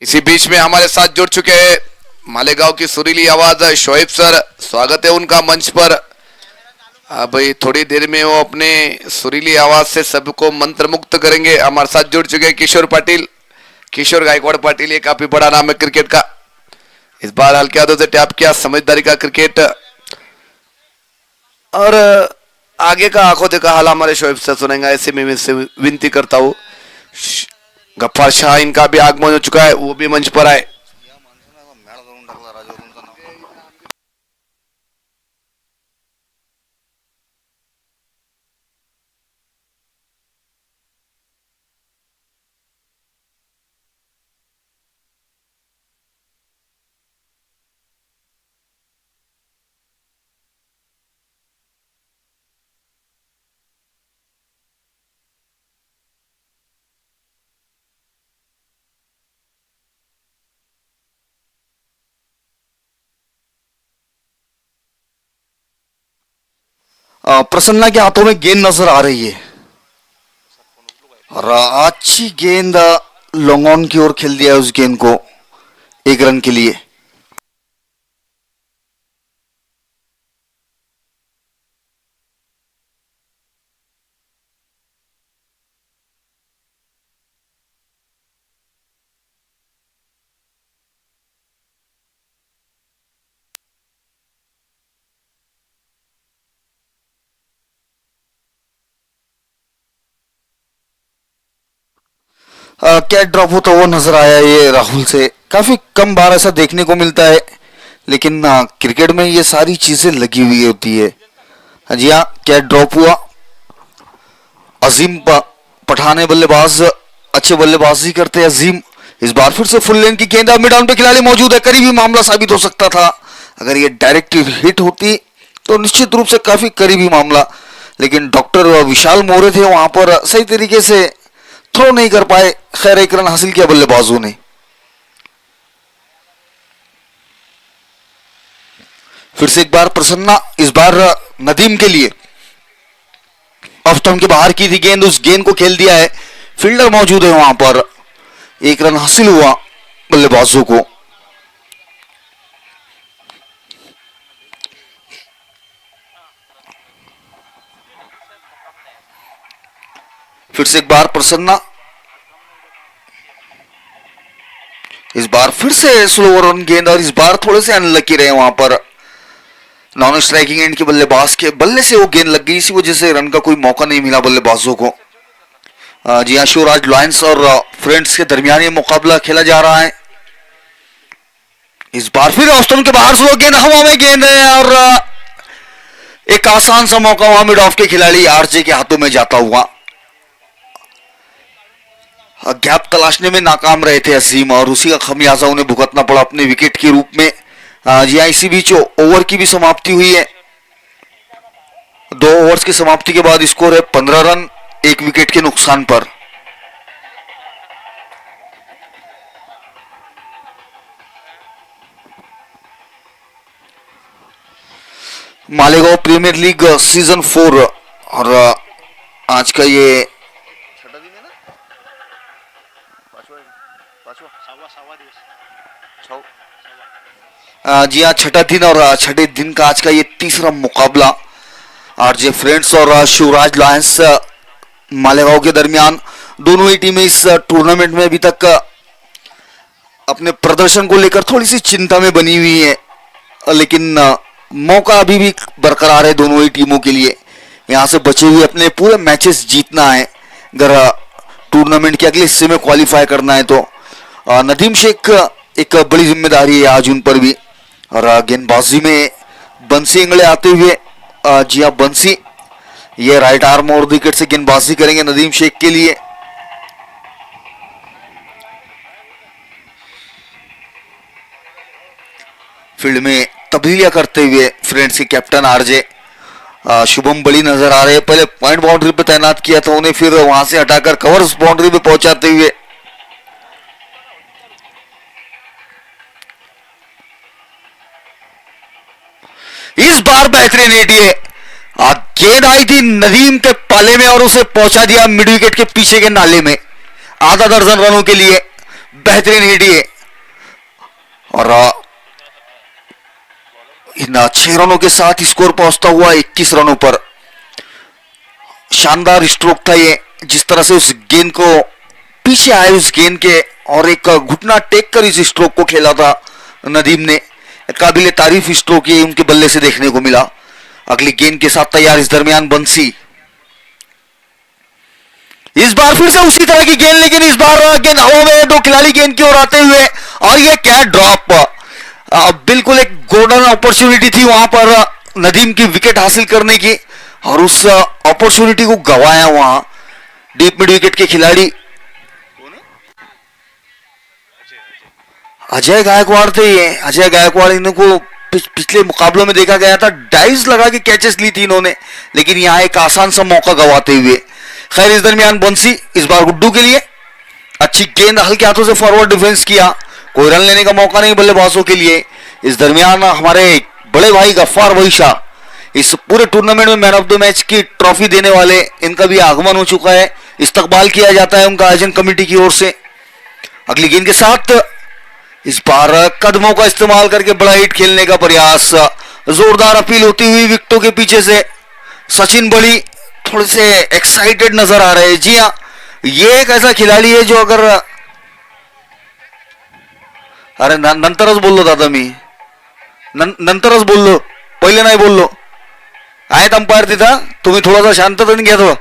इसी बीच में हमारे साथ जुड़ चुके हैं मालेगांव की सुरीली आवाज शोएब सर, स्वागत है उनका मंच पर। भाई थोड़ी देर में वो अपने सुरीली आवाज से सबको मंत्र मुक्त करेंगे। हमारे साथ जुड़ चुके हैं किशोर पाटिल, किशोर गायकवाड़ पाटिल, ये काफी बड़ा नाम है क्रिकेट का। इस बार हल्के हाथों से टैप किया, समझदारी का क्रिकेट और आगे का आंखों देखा हाल हमारे शोएब सर सुनेंगे। ऐसे में मैं विनती करता हूँ गफ्फार शाह, इनका भी आगमन हो चुका है, वो भी मंच पर आए। प्रसन्ना के हाथों में गेंद नजर आ रही है और अच्छी गेंद लॉन्ग ऑन की ओर खेल दिया उस गेंद को 1 रन के लिए। कैच ड्रॉप होता हुआ नजर आया ये राहुल से। काफी कम बार ऐसा देखने को मिलता है, लेकिन क्रिकेट में ये सारी चीजें लगी हुई होती है। जी हाँ, कैच ड्रॉप हुआ। अजीम पठाने बल्लेबाज अच्छे बल्लेबाजी करते हैं अजीम। इस बार फिर से फुल लेन की गेंद, मिड ऑन पे खिलाड़ी मौजूद है, करीबी मामला साबित हो सकता था। अगर ये डायरेक्ट हिट होती तो निश्चित रूप से काफी करीबी मामला, लेकिन डॉक्टर विशाल मोरे थे वहां पर, सही तरीके से थ्रो नहीं कर पाए। खैर 1 रन हासिल किया बल्लेबाजों ने। फिर से एक बार प्रसन्ना, इस बार नदीम के लिए ऑफ स्टंप के बाहर की थी गेंद, उस गेंद को खेल दिया है। फील्डर मौजूद है वहां पर, 1 रन हासिल हुआ बल्लेबाजों को। फिर से एक बार प्रसन्ना, इस बार फिर से स्लो रन गेंद और इस बार थोड़े से अनलकी रहे वहां पर। नॉन स्ट्राइकिंग एंड के बल्लेबाज के बल्ले से वो गेंद लग गई, इसी वजह से रन का कोई मौका नहीं मिला बल्लेबाजों को। जी हाँ, शिवराज लायंस और फ्रेंड्स के दरमियान ये मुकाबला खेला जा रहा है। इस बार फिर ऑस्टन के बाहर स्लो गेंद, हवा में गेंद है और एक आसान सा मौका वहां मिड ऑफ के खिलाड़ी आरजे के हाथों में जाता हुआ। गैप तलाशने में नाकाम रहे थे असीम और उसी का खमियाजा उन्हें भुगतना पड़ा अपने विकेट के रूप में। जी हाँ, इसी बीच ओवर की भी समाप्ति हुई है। 2 ओवर्स की समाप्ति के बाद स्कोर है 15 रन 1 विकेट के नुकसान पर। मालेगांव प्रीमियर लीग सीजन 4 और आज का ये जी हाँ, छठा दिन और छठे दिन का आज का ये तीसरा मुकाबला आरजे फ्रेंड्स और शिवराज लायंस मालेगांव के दरमियान। दोनों ही टीमें इस टूर्नामेंट में अभी तक अपने प्रदर्शन को लेकर थोड़ी सी चिंता में बनी हुई है, लेकिन मौका अभी भी बरकरार है दोनों ही टीमों के लिए। यहाँ से बचे हुए अपने पूरे मैचेस जीतना है अगर टूर्नामेंट के अगले हिस्से में क्वालिफाई करना है तो। नदीम शेख एक बड़ी जिम्मेदारी है आज उन पर भी। और गेंदबाजी में बंसी इंगले आते हुए, जी हाँ बंसी, ये राइट आर्म और विकेट से गेंदबाजी करेंगे नदीम शेख के लिए। फील्ड में तब्दीलियां करते हुए फ्रेंड्स के कैप्टन आरजे शुभम बड़ी नजर आ रहे हैं। पहले पॉइंट बाउंड्री पे तैनात किया था उन्हें, फिर वहां से हटाकर कवर्स बाउंड्री पे पहुंचाते हुए। इस बार बेहतरीन हिट, ये गेंद आई थी नदीम के पाले में और उसे पहुंचा दिया मिड विकेट के पीछे के नाले में। आधा दर्जन रनों के लिए बेहतरीन हिट ये, और इन 6 रनों के साथ स्कोर पहुंचता हुआ 21 रनों पर। शानदार स्ट्रोक था ये, जिस तरह से उस गेंद को पीछे आए उस गेंद के और एक घुटना टेक कर इस स्ट्रोक को खेला था नदीम ने। काबिल तारीफ स्ट्रोक ये उनके बल्ले से देखने को मिला। अगली गेंद के साथ तैयार इस दरमियान बंसी, इस बार फिर से उसी तरह की गेंद, लेकिन इस बार गेंद हवा में, दो खिलाड़ी गेंद की ओर आते हुए, और ये क्या ड्रॉप, बिल्कुल एक गोल्डन अपॉर्चुनिटी थी वहां पर नदीम की विकेट हासिल करने की, और उस अपॉर्चुनिटी को गंवाया वहां डीप मिड विकेट के खिलाड़ी अजय गायकवाड़ थे। ये अजय गायकवाड़, इनको पिछले मुकाबलों में देखा गया था डाइव्स लगा के कैचेस ली थी इन्होंने, लेकिन यहां एक आसान सा मौका गंवाते हुए। खैर, इस दरमियान बंसी इस बार गुड्डू के लिए, अच्छी गेंद हल्के हाथों से फॉरवर्ड डिफेंस किया, कोई रन लेने का मौका नहीं बल्लेबाजों के लिए। इस दरमियान हमारे बड़े भाई गफ्फार भाई शाह इस पूरे टूर्नामेंट में मैन ऑफ द मैच की ट्रॉफी देने वाले, इनका भी आगमन हो चुका है, इस्तकबाल किया जाता है उनका आयोजन कमेटी की ओर से। अगली गेंद के साथ इस बार कदमों का इस्तेमाल करके बड़ा हिट खेलने का प्रयास, जोरदार अपील होती हुई विकेटों के पीछे से सचिन बड़ी थोड़े से एक्साइटेड नजर आ रहे हैं। जी हाँ, ये एक ऐसा खिलाड़ी है जो अगर, अरे नंतरच बोललो दादा मी, नंतरच बोललो, पहिले नाही बोललो। आहेत अंपायर तिथं, तुम्ही थोडासा शांततेने घ्या थोडं।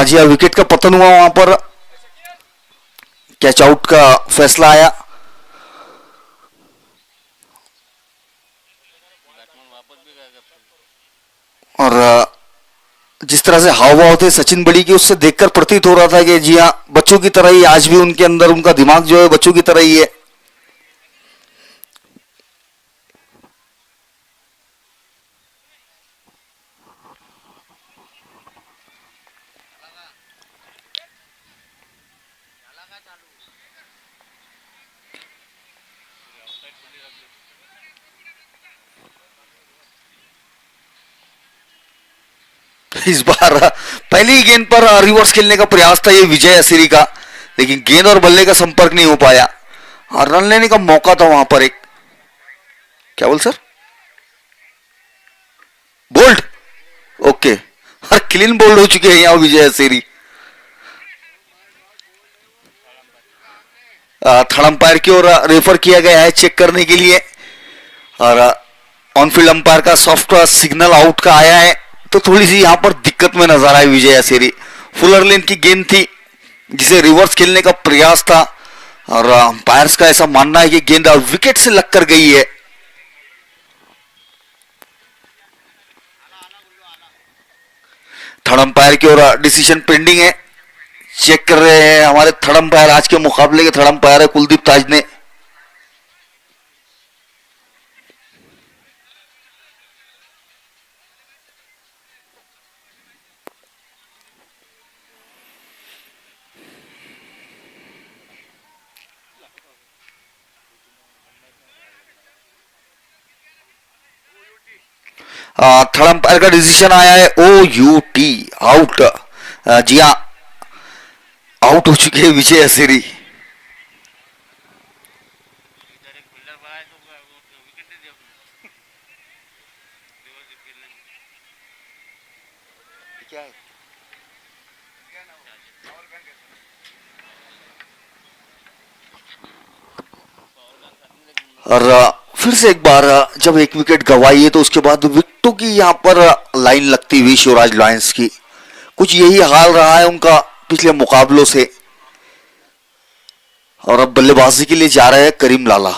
जी हाँ, विकेट का पतन हुआ वहां पर, कैच आउट का फैसला आया, और जिस तरह से हाव भाव थे सचिन बड़ी के, उससे देखकर प्रतीत हो रहा था कि जी हाँ, बच्चों की तरह ही आज भी उनके अंदर, उनका दिमाग जो है बच्चों की तरह ही है। इस बार पहली गेंद पर रिवर्स खेलने का प्रयास था ये विजय असीरी का, लेकिन गेंद और बल्ले का संपर्क नहीं हो पाया, और रन लेने का मौका था वहां पर एक, क्या बोल सर, बोल्ड, ओके, और क्लीन बोल्ड हो चुके हैं यहां विजय असीरी। थर्ड अंपायर की ओर रेफर किया गया है चेक करने के लिए, और ऑनफील्ड अंपायर का सॉफ्ट सिग्नल आउट का आया है, तो थोड़ी सी यहां पर दिक्कत में नजर आई विजय असीरी। फुलर लेन की गेंद थी जिसे रिवर्स खेलने का प्रयास था, और अंपायर्स का ऐसा मानना है कि गेंद विकेट से लगकर गई है। थर्ड अंपायर की ओर डिसीजन पेंडिंग है, चेक कर रहे हैं हमारे थर्ड अंपायर, आज के मुकाबले के थर्ड अंपायर है कुलदीप ताज ने। थर्ड अंपायर का डिसीजन आया है OUT, आउट। जी हाँ, आउट हो चुके हैं विजय असीरी। और फिर से एक बार जब एक विकेट गंवाई है तो उसके बाद विकेटों की यहाँ पर लाइन लगती हुई शिवराज लायंस की, कुछ यही हाल रहा है उनका पिछले मुकाबलों से। और अब बल्लेबाजी के लिए जा रहे हैं करीम लाला।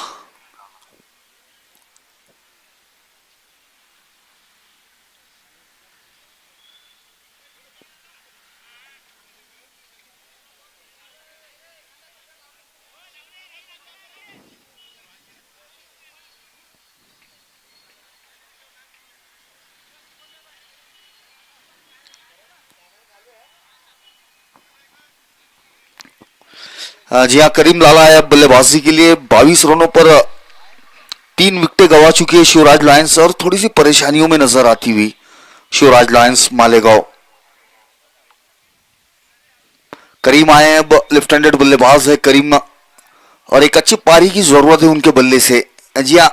जी हाँ, करीम लाला है अब बल्लेबाजी के लिए। 22 रनों पर 3 विकेटें गंवा चुकी है शिवराज लायंस और थोड़ी सी परेशानियों में नजर आती हुई शिवराज लायंस मालेगांव। करीम आए हैं अब, लेफ्ट हैंडेड बल्लेबाज है करीम और एक अच्छी पारी की जरूरत है उनके बल्ले से। जी हाँ,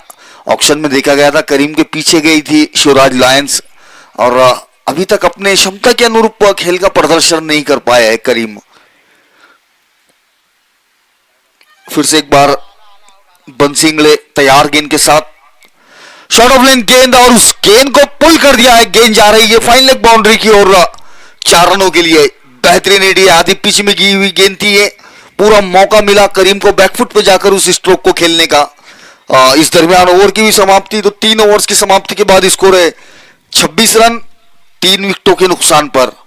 ऑक्शन में देखा गया था करीम के पीछे गई थी शिवराज लायंस और अभी तक अपने क्षमता के अनुरूप खेल का प्रदर्शन नहीं कर पाया है करीम। फिर से एक बार बंसिंगले तैयार गेंद के साथ, शॉर्ट ऑफ लेंथ गेंद और उस गेंद को पुल कर दिया है। गेंद जा रही है फाइन लेग बाउंड्री की ओर 4 रनों के लिए। बेहतरीन एडी, आधी पिच में की हुई गेंद थी ये। पूरा मौका मिला करीम को बैकफुट पे जाकर उस स्ट्रोक को खेलने का। इस दरमियान ओवर की भी समाप्ति, तो 3 ओवर्स की समाप्ति के बाद स्कोर है 26 रन 3 विकेटों के नुकसान पर।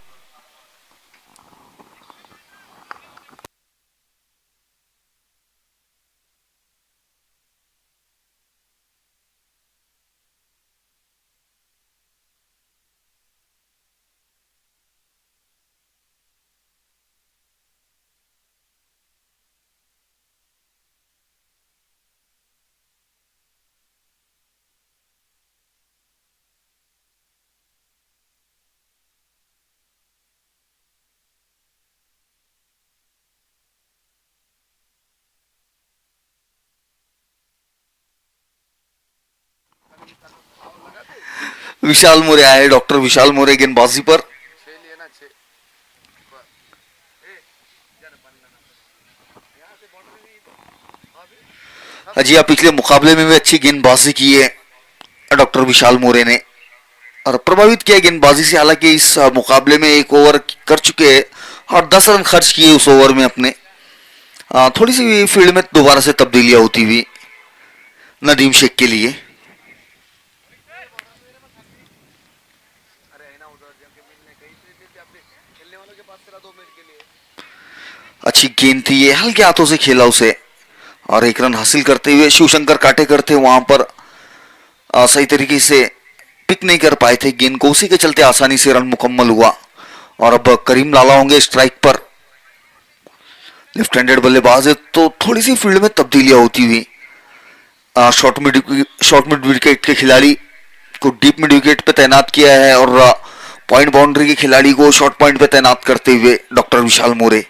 विशाल मोरे आए, डॉक्टर विशाल मोरे गेंदबाजी पर। जी हाँ, पिछले मुकाबले में भी अच्छी गेंदबाजी की है डॉक्टर विशाल मोरे ने और प्रभावित किया गेंदबाजी से। हालांकि इस मुकाबले में 1 ओवर कर चुके हैं और 10 रन खर्च किए उस ओवर में अपने। थोड़ी सी फील्ड में दोबारा से तब्दीलियां होती हुई नदीम शेख के लिए। अच्छी गेंद थी ये, हल्के हाथों से खेला उसे और 1 रन हासिल करते हुए शिवशंकर काटेकर थे वहां पर। सही तरीके से पिक नहीं कर पाए थे गेंद को, उसी के चलते आसानी से रन मुकम्मल हुआ। और अब करीम लाला होंगे स्ट्राइक पर। लेफ्ट हैंडेड बल्लेबाज है तो थोड़ी सी फील्ड में तब्दीलियां होती हुई। शॉर्ट मिड विकेट के खिलाड़ी को डीप मिड विकेट पे तैनात किया है और पॉइंट बाउंड्री के खिलाड़ी को शॉर्ट पॉइंट पे तैनात करते हुए डॉक्टर विशाल मोरे।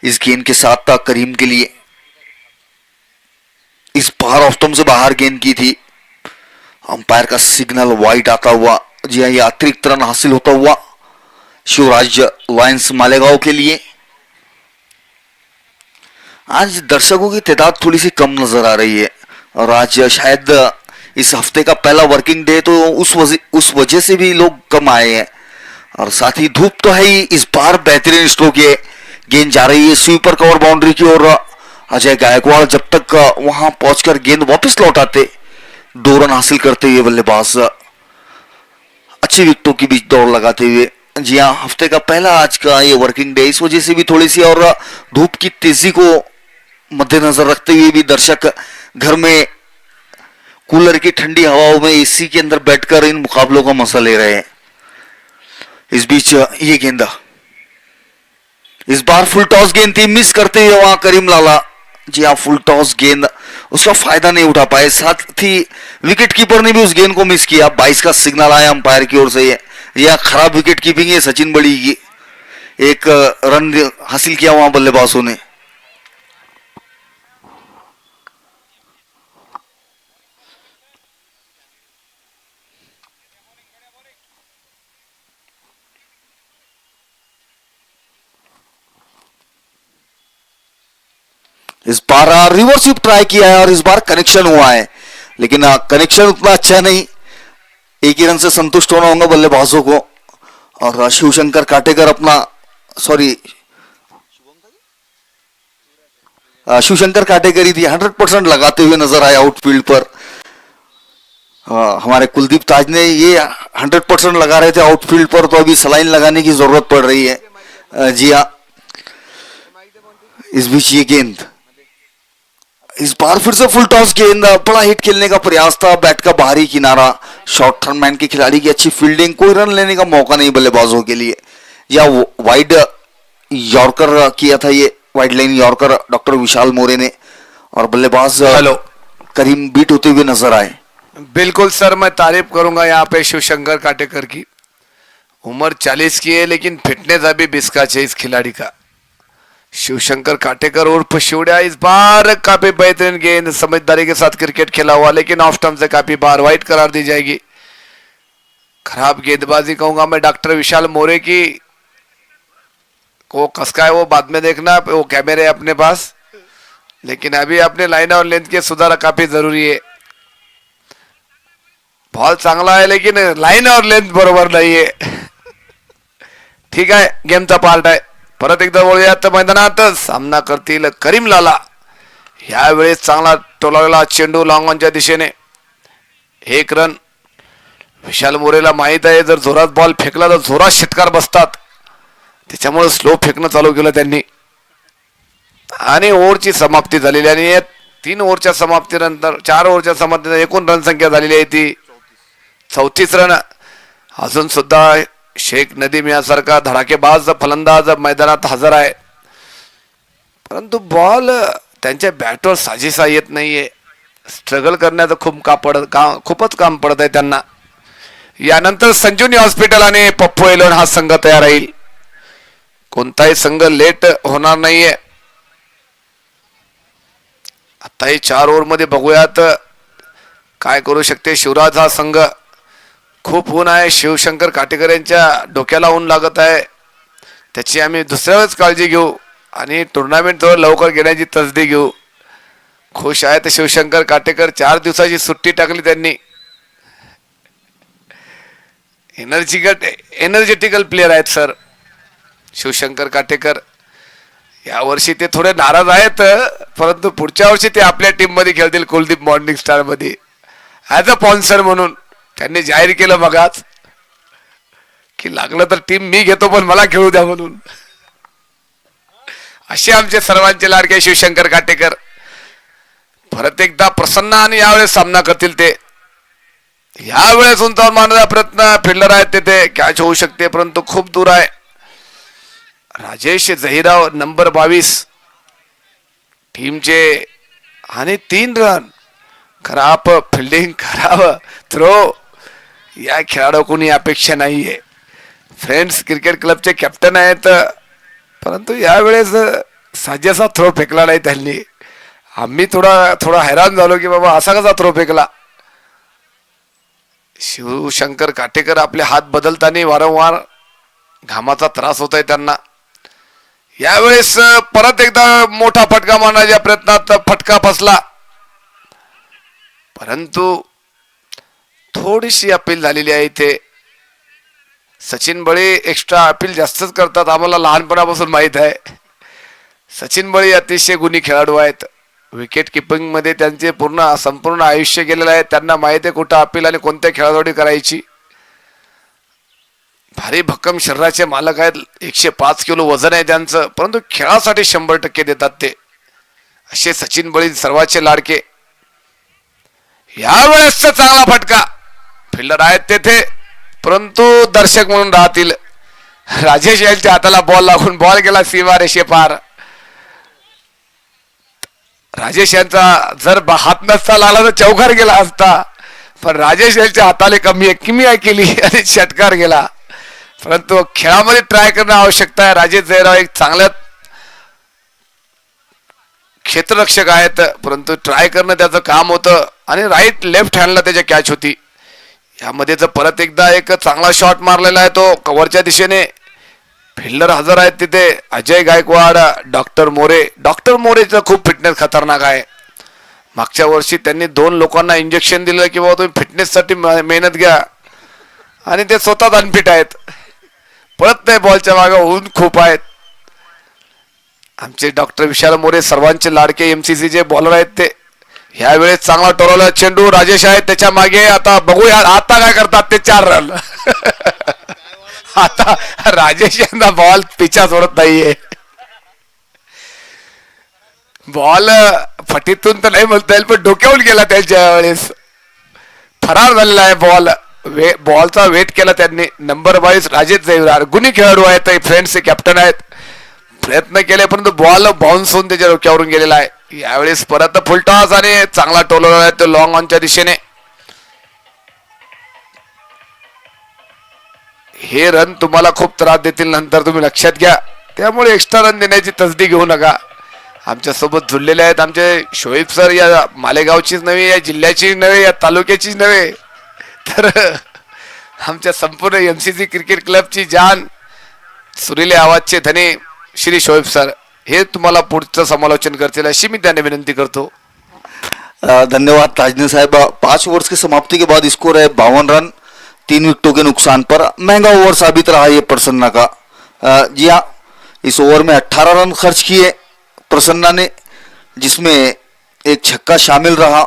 इस गेंद के साथ था करीम के लिए, इस बार ऑफ स्टंप से बाहर गेंद की थी। अंपायर का सिग्नल वाइड आता हुआ। जी हाँ, ये अतिरिक्त रन हासिल होता हुआ शिवराज लायंस मालेगांव के लिए। आज दर्शकों की तादाद थोड़ी सी कम नजर आ रही है और आज शायद इस हफ्ते का पहला वर्किंग डे, तो उस वजह से भी लोग कम आए हैं। और साथ ही धूप तो है ही। इस बार बेहतरीन स्ट्रोक है, गेंद जा रही है स्वीपर कवर बाउंड्री की ओर। अजय गायकवाड़ जब तक वहां पहुंचकर गेंद वापस लौटाते 2 रन हासिल करते हुए बल्लेबाज अच्छी विकेटों के बीच दौड़ लगाते हुए। जी हाँ, हफ्ते का पहला आज का ये वर्किंग डे, इस वजह से भी थोड़ी सी और धूप की तेजी को मद्देनजर रखते हुए भी दर्शक घर में कूलर की ठंडी हवाओं में एसी के अंदर बैठकर इन मुकाबलों का मजा ले रहे हैं। इस बीच ये गेंद, इस बार फुल टॉस गेंद थी, मिस करते हुए वहां करीम लाला। जी हाँ, फुल टॉस गेंद, उसका फायदा नहीं उठा पाए। साथ ही विकेट कीपर ने भी उस गेंद को मिस किया। 22 का सिग्नल आया अंपायर की ओर से। यह खराब विकेट कीपिंग है सचिन बड़ी की। 1 रन हासिल किया वहां बल्लेबाजों ने। इस बार रिवर्स स्वीप ट्राई किया है और इस बार कनेक्शन हुआ है, लेकिन कनेक्शन उतना अच्छा नहीं। 1 ही रन से संतुष्ट होना होगा बल्लेबाजों को। और शिवशंकर काटेकर अपना, शिवशंकर काटेकर ही थी, 100% लगाते हुए नजर आए आउटफील्ड पर। हमारे कुलदीप ताज ने ये 100% लगा रहे थे आउटफील्ड पर, तो अभी सलाइन लगाने की जरूरत पड़ रही है। जी हाँ, इस बीच ये गेंद, इस बार फिर से फुल टॉस गेंद, बड़ा हिट खेलने का प्रयास था, बैट का बाहरी किनारा, शॉर्ट टर्म मैन के खिलाड़ी की अच्छी फील्डिंग, कोई रन लेने का मौका नहीं बल्लेबाजों के लिए। या वाइड यॉर्कर किया था ये वाइड लाइन यॉर्कर डॉक्टर विशाल मोरे ने, और बल्लेबाज हेलो। करीम बीट होते हुए नजर आए। बिल्कुल सर, मैं तारीफ करूंगा यहाँ पे शिवशंकर काटेकर की। उम्र 40 की है लेकिन फिटनेस अभी 20 का है इस खिलाड़ी का। शिवशंकर काटेकर उर्फ शिवड़िया इस बार काफी बेहतरीन गेंद समझदारी के साथ क्रिकेट खेला हुआ, लेकिन ऑफ स्टंप से काफी बार वाइड करार दी जाएगी। खराब गेंदबाजी कहूंगा मैं डॉक्टर विशाल मोरे की। को कसका है वो बाद में देखना, वो कैमरे अपने पास, लेकिन अभी अपने लाइन और लेंथ के सुधार काफी जरूरी है। बॉल चांगला आहे लेकिन लाईन और लेंथ बरोबर नाहीये. ठीक आहे, गेमचा पार्ट आहे. परत एकदा वळूयात मैदानात. सामना करतील करीम लाला. यावेळेस चांगला टोलावलेला चेंडू लॉंग ऑनच्या दिशेने. एक रन. विशाल मोरेला माहित आहे जर जोरात बॉल फेकला तर जोरात षटकार बसतात, त्याच्यामुळे स्लो फेकणं चालू केलं त्यांनी. आणि ओव्हरची समाप्ती झालेली आणि 3 ओव्हरच्या समाप्तीनंतर 4 ओव्हरच्या समाप्तीनंतर एकूण रन संख्या झालेली आहे ती 34 रन. अजून सुद्धा शेख नदीम यासारखा धडाकेबाज फलंदाज मैदानात हजर आहे, परंतु बॉल त्यांच्या बॅटवर साजेसा येत नाहीये. स्ट्रगल करण्याचं खूपच काम पडत आहे त्यांना. यानंतर संजीवनी हॉस्पिटल आणि पप्पू एलोन हा संघ तयार राहील. कोणताही संघ लेट होणार नाहीये. आता हे 4 ओव्हर मध्ये बघूयात काय करू शकते शिवराज हा संघ. खूप ऊन आहे, शिवशंकर काटेकर यांच्या डोक्याला ऊन लागत आहे, त्याची आम्ही दुसऱ्या वेळेस काळजी घेऊ आणि टुर्नामेंट थोडं लवकर घेण्याची तसदी घेऊ. खुश आहेत शिवशंकर काटेकर. 4 दिवसाची सुट्टी टाकली त्यांनी. एनर्जेटिकल प्लेयर आहेत सर शिवशंकर काटेकर. यावर्षी ते थोडे नाराज आहेत, परंतु पुढच्या वर्षी ते आपल्या टीम मध्ये खेळतील कुलदीप मॉर्निंग स्टार मध्ये ऍज अ स्पॉन्सर म्हणून. त्यांनी जाहीर केलं मगाच की लागलं तर टीम मी घेतो पण मला खेळू द्या म्हणून. असे आमचे सर्वांचे लाडके शिवशंकर काटेकर. परत एकदा प्रसन्न आणि यावेळेस सामना करतील ते. यावेळेस उंचावर मारण्याचा प्रयत्न फिल्डर आहेत तेथे कॅच होऊ शकते, परंतु खूप दूर आहे. राजेश जहिराव नंबर 22 टीमचे आणि 3 रन. खराब फिल्डिंग, खराब थ्रो. या खेळाडू कोणी अपेक्षा नाहीये. फ्रेंड्स क्रिकेट क्लबचे कॅप्टन आहेत, परंतु यावेळेस साजेसा थ्रो फेकला नाही त्यांनी. आम्ही थोडा हैराण झालो की बाबा असा कसा थ्रो फेकला. शिवशंकर काटेकर आपले हात बदलताना वारंवार घामाचा त्रास होत आहे त्यांना. यावेळेस परत एकदा मोठा फटका मारण्याच्या प्रयत्नात फटका फसला, परंतु थोडीशी अपील झालेली आहे इथे. सचिन बळी एक्स्ट्रा अपील जास्तच करतात, आम्हाला लहानपणापासून माहित आहे. सचिन बळी अतिशय गुणी खेळाडू आहेत. विकेट किपिंग मध्ये त्यांचे संपूर्ण आयुष्य गेलेलं आहे. त्यांना माहिती आहे कुठं अपील आणि कोणत्या खेळाडू करायची. भारी भक्कम शरीराचे मालक आहेत. 105 किलो वजन आहे त्यांचं, परंतु खेळासाठी 100% देतात ते. असे सचिन बळी सर्वांचे लाडके. यावेळेसचा चांगला फटका. फिल्डर आहेत तेथे, परंतु दर्शक म्हणून राहतील. राजेश यांच्या हाताला बॉल लागून बॉल गेला सीमा रेषे पार. राजेश यांचा जर हात नसता लागला तर चौकार गेला असता, पण राजेश यांच्या हाताने किमी केली आणि षटकार गेला. परंतु खेळामध्ये ट्राय करणं आवश्यकता आहे. राजेश जयराव एक चांगल्या क्षेत्ररक्षक आहेत, परंतु ट्राय करणं त्याचं काम होतं आणि राईट लेफ्ट हँडला त्याच्या कॅच होती. यामध्ये जर परत एकदा एक चांगला शॉट मारलेला आहे तो कव्हरच्या दिशेने. फिल्डर हजर आहेत तिथे. अजय गायकवाड, डॉक्टर मोरेचं खूप फिटनेस खतरनाक आहे. मागच्या वर्षी त्यांनी 2 लोकांना इंजेक्शन दिलं की बाबा तुम्ही फिटनेससाठी मेहनत घ्या, आणि ते स्वतःच अनफिट आहेत. पळत नाही बॉलच्या मागे, ऊन खूप आहेत. आमचे डॉक्टर विशाल मोरे सर्वांचे लाडके MCCचे बॉलर आहेत ते. यावेळेस चांगला टोरवला चेंडू. राजेश आहेत त्याच्या मागे. आता बघूया आता काय करतात ते. 4 रन. आता राजेश यांना बॉल पिछा सोडत नाहीये. बॉल फटीतून तर नाही म्हणता येईल, पण डोक्यावरून गेला त्यांच्या वेळेस. फरार झालेला आहे बॉल. बॉलचा वेट केला त्यांनी. नंबर 22 राजेश जयराव गुणी खेळाडू आहेत, फ्रेंड्सचे कॅप्टन आहेत. प्रयत्न केले परंतु बॉल बाउन्स होऊन त्याच्या डोक्यावरून गेलेला आहे. यावेळेस परत फुलटॉस आणि चांगला टोलवला आहे तो लॉंग ऑनच्या दिशेने. हे रन तुम्हाला खूप त्रास देतील नंतर, तुम्ही लक्षात घ्या. त्यामुळे एक्स्ट्रा रन देण्याची तसदी घेऊ नका. आमच्या सोबत जुळलेले आहेत आमचे शोएब सर, या मालेगावचीच नव्हे, या जिल्ह्याचीच नव्हे, या तालुक्याचीच नव्हे, तर आमच्या संपूर्ण एमसीसी क्रिकेट क्लबची जान, सुरीले आवाजचे धने श्री शोएब सर, हे तुम्हाला पुढचं समालोचन करतील अशी मी त्यांना विनंती करतो. धन्यवाद ताजनी साहब. 5 ओवर्स की समाप्ति के बाद स्कोर है 52 रन, 3 विकेटों के नुकसान पर. महंगा ओवर साबित रहा ये प्रसन्ना का. जी हाँ, इस ओवर में 18 रन खर्च किए प्रसन्ना ने, जिसमें एक छक्का शामिल रहा.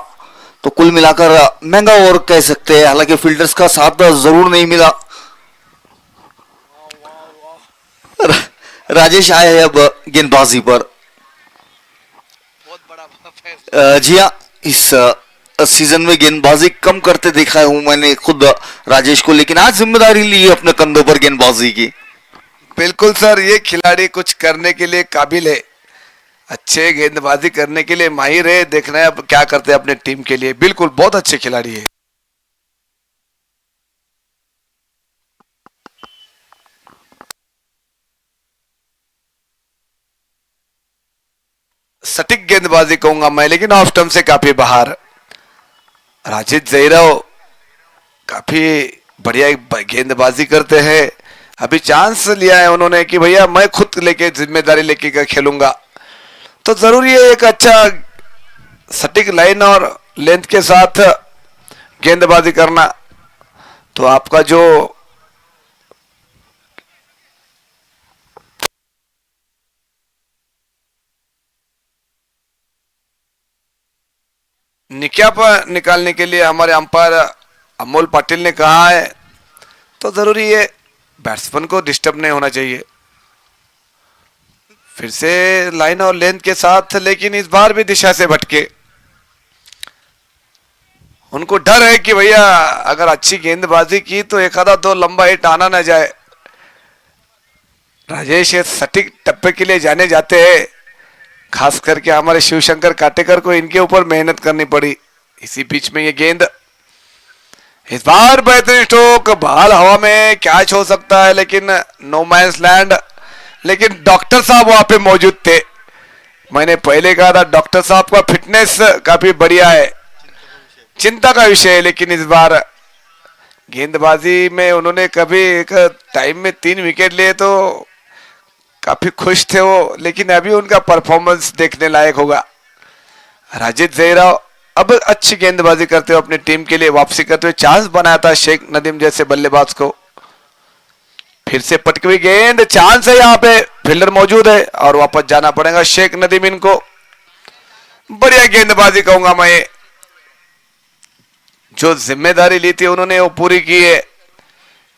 तो कुल मिलाकर महंगा ओवर कह सकते हैं. हालांकि फील्डर्स का साथ जरूर नहीं मिला. राजेश आए हैं अब गेंदबाजी पर. जी हाँ, इस सीजन में गेंदबाजी कम करते देखा हूं मैंने खुद राजेश को, लेकिन आज जिम्मेदारी ली है अपने कंधों पर गेंदबाजी की. बिल्कुल सर, ये खिलाड़ी कुछ करने के लिए काबिल है, अच्छे गेंदबाजी करने के लिए माहिर है. देखना है अब क्या करते हैं अपने टीम के लिए. बिल्कुल बहुत अच्छे खिलाड़ी है. सटीक गेंदबाजी कहूंगा मैं, लेकिन ऑफ स्टंप से काफी बाहर. राजेश जयराव काफी बढ़िया गेंदबाजी करते हैं. अभी चांस लिया है उन्होंने कि भैया मैं खुद लेके जिम्मेदारी लेके खेलूंगा, तो जरूरी है एक अच्छा सटीक लाइन और लेंथ के साथ गेंदबाजी करना. तो आपका जो निक्या पर निकालने के लिए हमारे अंपायर अमोल पाटिल ने कहा है, तो जरूरी है बैट्समैन को डिस्टर्ब नहीं होना चाहिए. फिर से लाइन और लेंथ के साथ, लेकिन इस बार भी दिशा से भटके. उनको डर है कि भैया अगर अच्छी गेंदबाजी की तो एक आधा 2 लंबा हिट आना ना जाए. राजेश सटीक टप्पे के लिए जाने जाते हैं, खास करके हमारे शिवशंकर काटेकर को इनके ऊपर मेहनत करनी पड़ी. इसी बीच में ये गेंद, इस बार बेहतरीन स्ट्रोक, बॉल हवा में कैच हो सकता है लेकिन नो मैंस लैंड. लेकिन डॉक्टर साहब वहां पे मौजूद थे. मैंने पहले कहा था डॉक्टर साहब का फिटनेस काफी बढ़िया है, चिंता का विषय है. लेकिन इस बार गेंदबाजी में उन्होंने कभी एक टाइम में 3 विकेट लिए तो काफी खुश थे वो, लेकिन अभी उनका परफॉर्मेंस देखने लायक होगा. राजेश जयराव अब अच्छी गेंदबाजी करते हुए अपनी टीम के लिए वापसी करते हुए चांस बनाया था शेख नदीम जैसे बल्लेबाज को. फिर से पटकी हुई गेंद, चांस है, यहाँ पे फील्डर मौजूद है और वापस जाना पड़ेगा शेख नदीम इनको. बढ़िया गेंदबाजी कहूंगा मैं, जो जिम्मेदारी ली थी उन्होंने वो पूरी की है.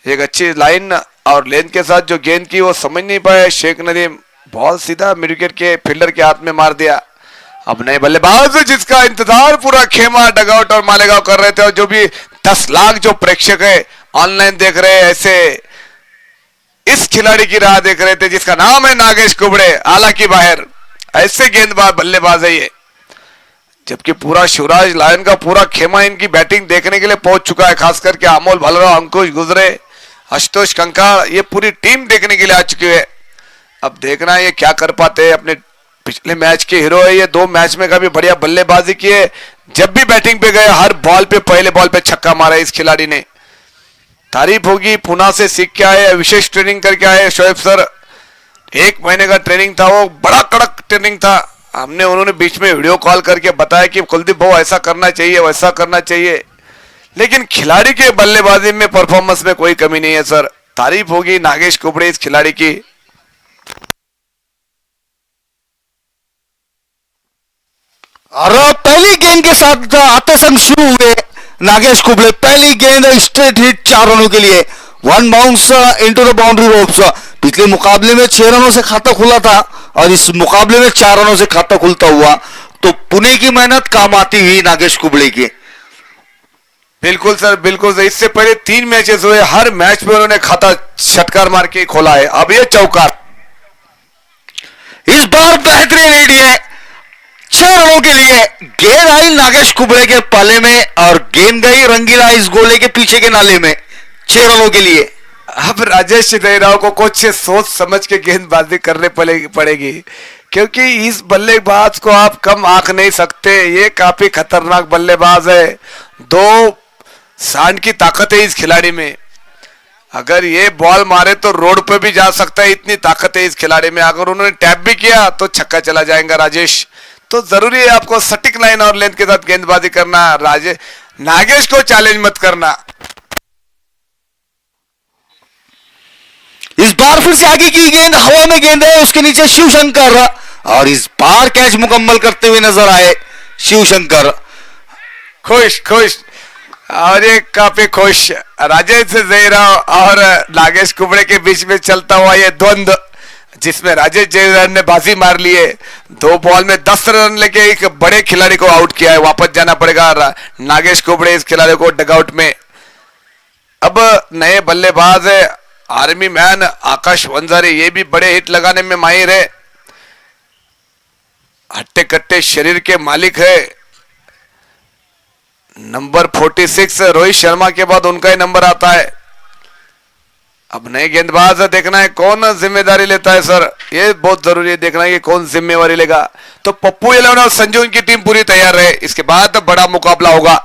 एक अच्छी लाइन और लेंथ के साथ जो गेंद की वो समझ नहीं पाए शेख नदीम, बॉल सीधा मिड विकेट के फील्डर के हाथ में मार दिया. अब नए बल्लेबाज जिसका इंतजार पूरा खेमा, डगआउट और मालेगांव कर रहे थे, और जो भी 10 लाख जो प्रेक्षक है ऑनलाइन देख रहे हैं, ऐसे इस खिलाड़ी की राह देख रहे थे जिसका नाम है नागेश कुबड़े, आला की बाहर. ऐसे गेंदबाज बल्लेबाज है ये. जबकि पूरा शिवराज लायन का पूरा खेमा इनकी बैटिंग देखने के लिए पहुंच चुका है, खास करके अमोल भालराव, अंकुश गुजरे, आशुतोष कंकाल, ये पूरी टीम देखने के लिए आ चुकी है. अब देखना है ये क्या कर पाते हैं. अपने पिछले मैच के हीरो है ये, 2 मैच में काफी बढ़िया बल्लेबाजी की है. जब भी बैटिंग पे गए हर बॉल पे, पहले बॉल पे छक्का मारा इस खिलाड़ी ने. तारीफ होगी, पुणे से सीख के आए, विशेष ट्रेनिंग करके आए शोएब सर. 1 महीने का ट्रेनिंग था, वो बड़ा कड़क ट्रेनिंग था. हमने उन्होंने बीच में वीडियो कॉल करके बताया कि कुलदीप भाऊ ऐसा करना चाहिए, वैसा करना चाहिए. लेकिन खिलाड़ी के बल्लेबाजी में, परफॉर्मेंस में कोई कमी नहीं है सर. तारीफ होगी नागेश कुबड़े इस खिलाड़ी की. और पहली गेंद के साथ आते संग शुरू हुए नागेश कुबड़े. पहली गेंद स्ट्रेट हिट 4 रनों के लिए, 1 bounce into the boundary ropes. पिछले मुकाबले में 6 रनों से खाता खुला था और इस मुकाबले में 4 रनों से खाता खुलता हुआ. तो पुणे की मेहनत काम आती हुई नागेश कुबड़े की. बिल्कुल सर, बिल्कुल सर. इससे पहले 3 मैचेस हुए, हर मैच में उन्होंने खाता षटकार मार के खोला है. अब ये चौकार. इस बार बेहतरीन लीड है 6 रनों के लिए। गेंद आई नागेश कुबड़े के पाले में और गेंद गई रंगीला इस गोले के पीछे के नाले में 6 रनों के लिए। अब राजेश देवराव को कुछ सोच समझ के गेंदबाजी करने पड़ेगी, क्योंकि इस बल्लेबाज को आप कम आंक नहीं सकते। ये काफी खतरनाक बल्लेबाज है, 2 सांड की ताकत है इस खिलाड़ी में। अगर ये बॉल मारे तो रोड पे भी जा सकता है, इतनी ताकत है इस खिलाड़ी में। अगर उन्होंने टैप भी किया तो छक्का चला जाएगा राजेश। तो जरूरी है आपको सटीक लाइन और लेंथ के साथ गेंदबाजी करना। नागेश को चैलेंज मत करना। इस बार फिर से आगे की गेंद हवा में गेंद है, उसके नीचे शिवशंकर और इस बार कैच मुकम्मल करते हुए नजर आए शिवशंकर। खुश और ये काफी खुश। राजेश जयराव और नागेश कुबड़े के बीच में चलता हुआ ये द्वंद्व, जिसमें राजेश जयराव ने बाजी मार लिए, 2 बॉल में 10 रन लेके एक बड़े खिलाड़ी को आउट किया है। वापस जाना पड़ेगा नागेश कुबड़े इस खिलाड़ी को डगआउट में। अब नए बल्लेबाज है आर्मी मैन आकाश वंजारी, ये भी बड़े हिट लगाने में माहिर है, हट्टे कट्टे शरीर के मालिक है। नंबर 46 रोहित शर्मा के बाद उनका ही नंबर आता है। अब नए गेंदबाज देखना है कौन जिम्मेदारी लेता है सर, ये बहुत जरूरी है देखना है कि कौन जिम्मेवारी लेगा। तो पप्पू 11 और संजू की टीम पूरी तैयार है, इसके बाद बड़ा मुकाबला होगा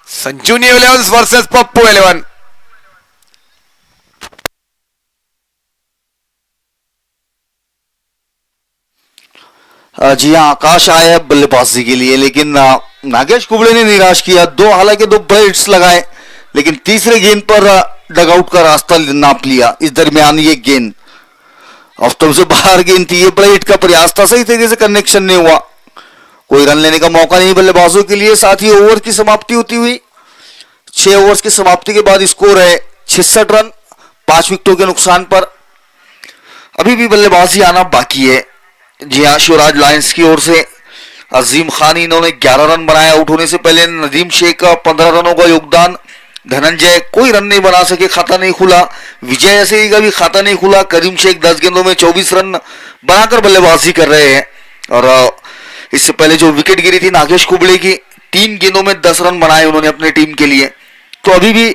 संजूनी 11 वर्सेस पप्पू 11। जी हाँ, आकाश आया बल्लेबाजी के लिए, लेकिन नागेश कुबड़े ने निराश किया। हालांकि 2 बड़े हिट्स लगाए, लेकिन तीसरे गेंद पर डगआउट का रास्ता नाप लिया। इस दरमियान ये गेंद ऑफ स्टंप से बाहर गेंद थी, ये बड़े हिट का प्रयास था, सही तरीके से कनेक्शन नहीं हुआ, कोई रन लेने का मौका नहीं बल्लेबाजों के लिए। साथ ही ओवर की समाप्ति होती हुई 6 ओवर्स की समाप्ति के बाद स्कोर है 66 रन 5 विकेटों के नुकसान पर। अभी भी बल्लेबाजी आना बाकी है। जी हाँ, शिवराज लायंस की ओर से अजीम खान, इन्होंने 11 रन बनाए आउट होने से पहले। नदीम शेख का 15 रनों का योगदान। धनंजय कोई रन नहीं बना सके, खाता नहीं खुला। विजय ऐसे का भी खाता नहीं खुला। करीम शेख 10 गेंदों में 24 रन बनाकर बल्लेबाजी कर रहे हैं। और इससे पहले जो विकेट गिरी थी नागेश कुबड़े की, 3 गेंदों में 10 रन बनाए उन्होंने अपनी टीम के लिए। तो अभी भी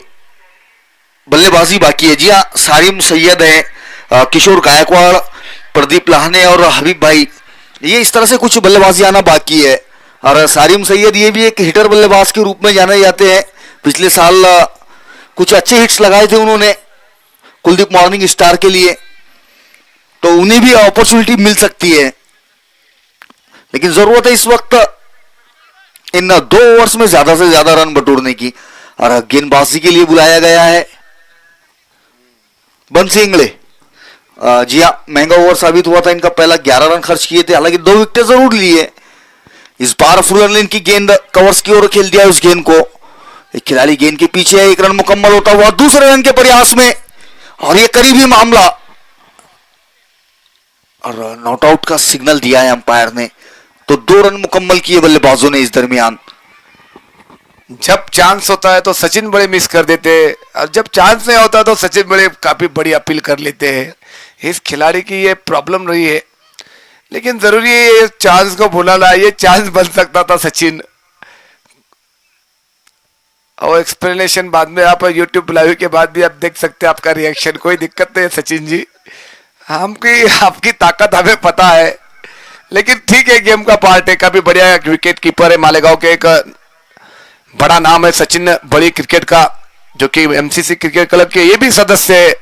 बल्लेबाजी बाकी है। जी हाँ, सारिम सैयद है, किशोर गायकवाड़, प्रदीप लाहने और हबीब भाई, ये इस तरह से कुछ बल्लेबाजी आना बाकी है। और सारिम सैयद ये भी एक हिटर बल्लेबाज के रूप में जाने जाते हैं। पिछले साल कुछ अच्छे हिट्स लगाए थे उन्होंने कुलदीप मॉर्निंग स्टार के लिए, तो उन्हें भी अपॉर्चुनिटी मिल सकती है। लेकिन जरूरत है इस वक्त इन 2 ओवर्स में ज्यादा से ज्यादा रन बटोरने की। और गेंदबाजी के लिए बुलाया गया है बंसी इंगले। जी हाँ, महंगा ओवर साबित हुआ था इनका, पहला 11 रन खर्च किए थे, हालांकि 2 विकेट जरूर लिए। इस बार फुलरलिन की गेंद कवर्स की ओर खेल दिया उस गेंद को। एक खिलाड़ी गेंद के पीछे है, 1 रन मुकम्मल होता हुआ दूसरे रन के प्रयास में, और ये करीबी मामला। और नॉट आउट का सिग्नल दिया है अंपायर ने। तो 2 रन मुकम्मल किए बल्लेबाजों ने इस दरमियान। जब चांस होता है तो सचिन बड़े मिस कर देते हैं, और जब चांस नहीं होता तो सचिन बड़े काफी बड़ी अपील कर लेते हैं। इस खिलाड़ी की ये प्रॉब्लम रही है, लेकिन जरूरी है ये चांस को भुलाना। ये चांस बन सकता था सचिन। और एक्सप्लेनेशन बाद में आप यूट्यूब लाइव के बाद भी आप देख सकते हैं, आपका रिएक्शन, कोई दिक्कत नहीं है सचिन जी। आपकी ताकत हमें पता है, लेकिन ठीक है, गेम का पार्ट है। काफी बढ़िया विकेट कीपर है मालेगांव के, एक बड़ा नाम है सचिन बड़ी क्रिकेट का, जो कि एमसीसी क्रिकेट क्लब के ये भी सदस्य है।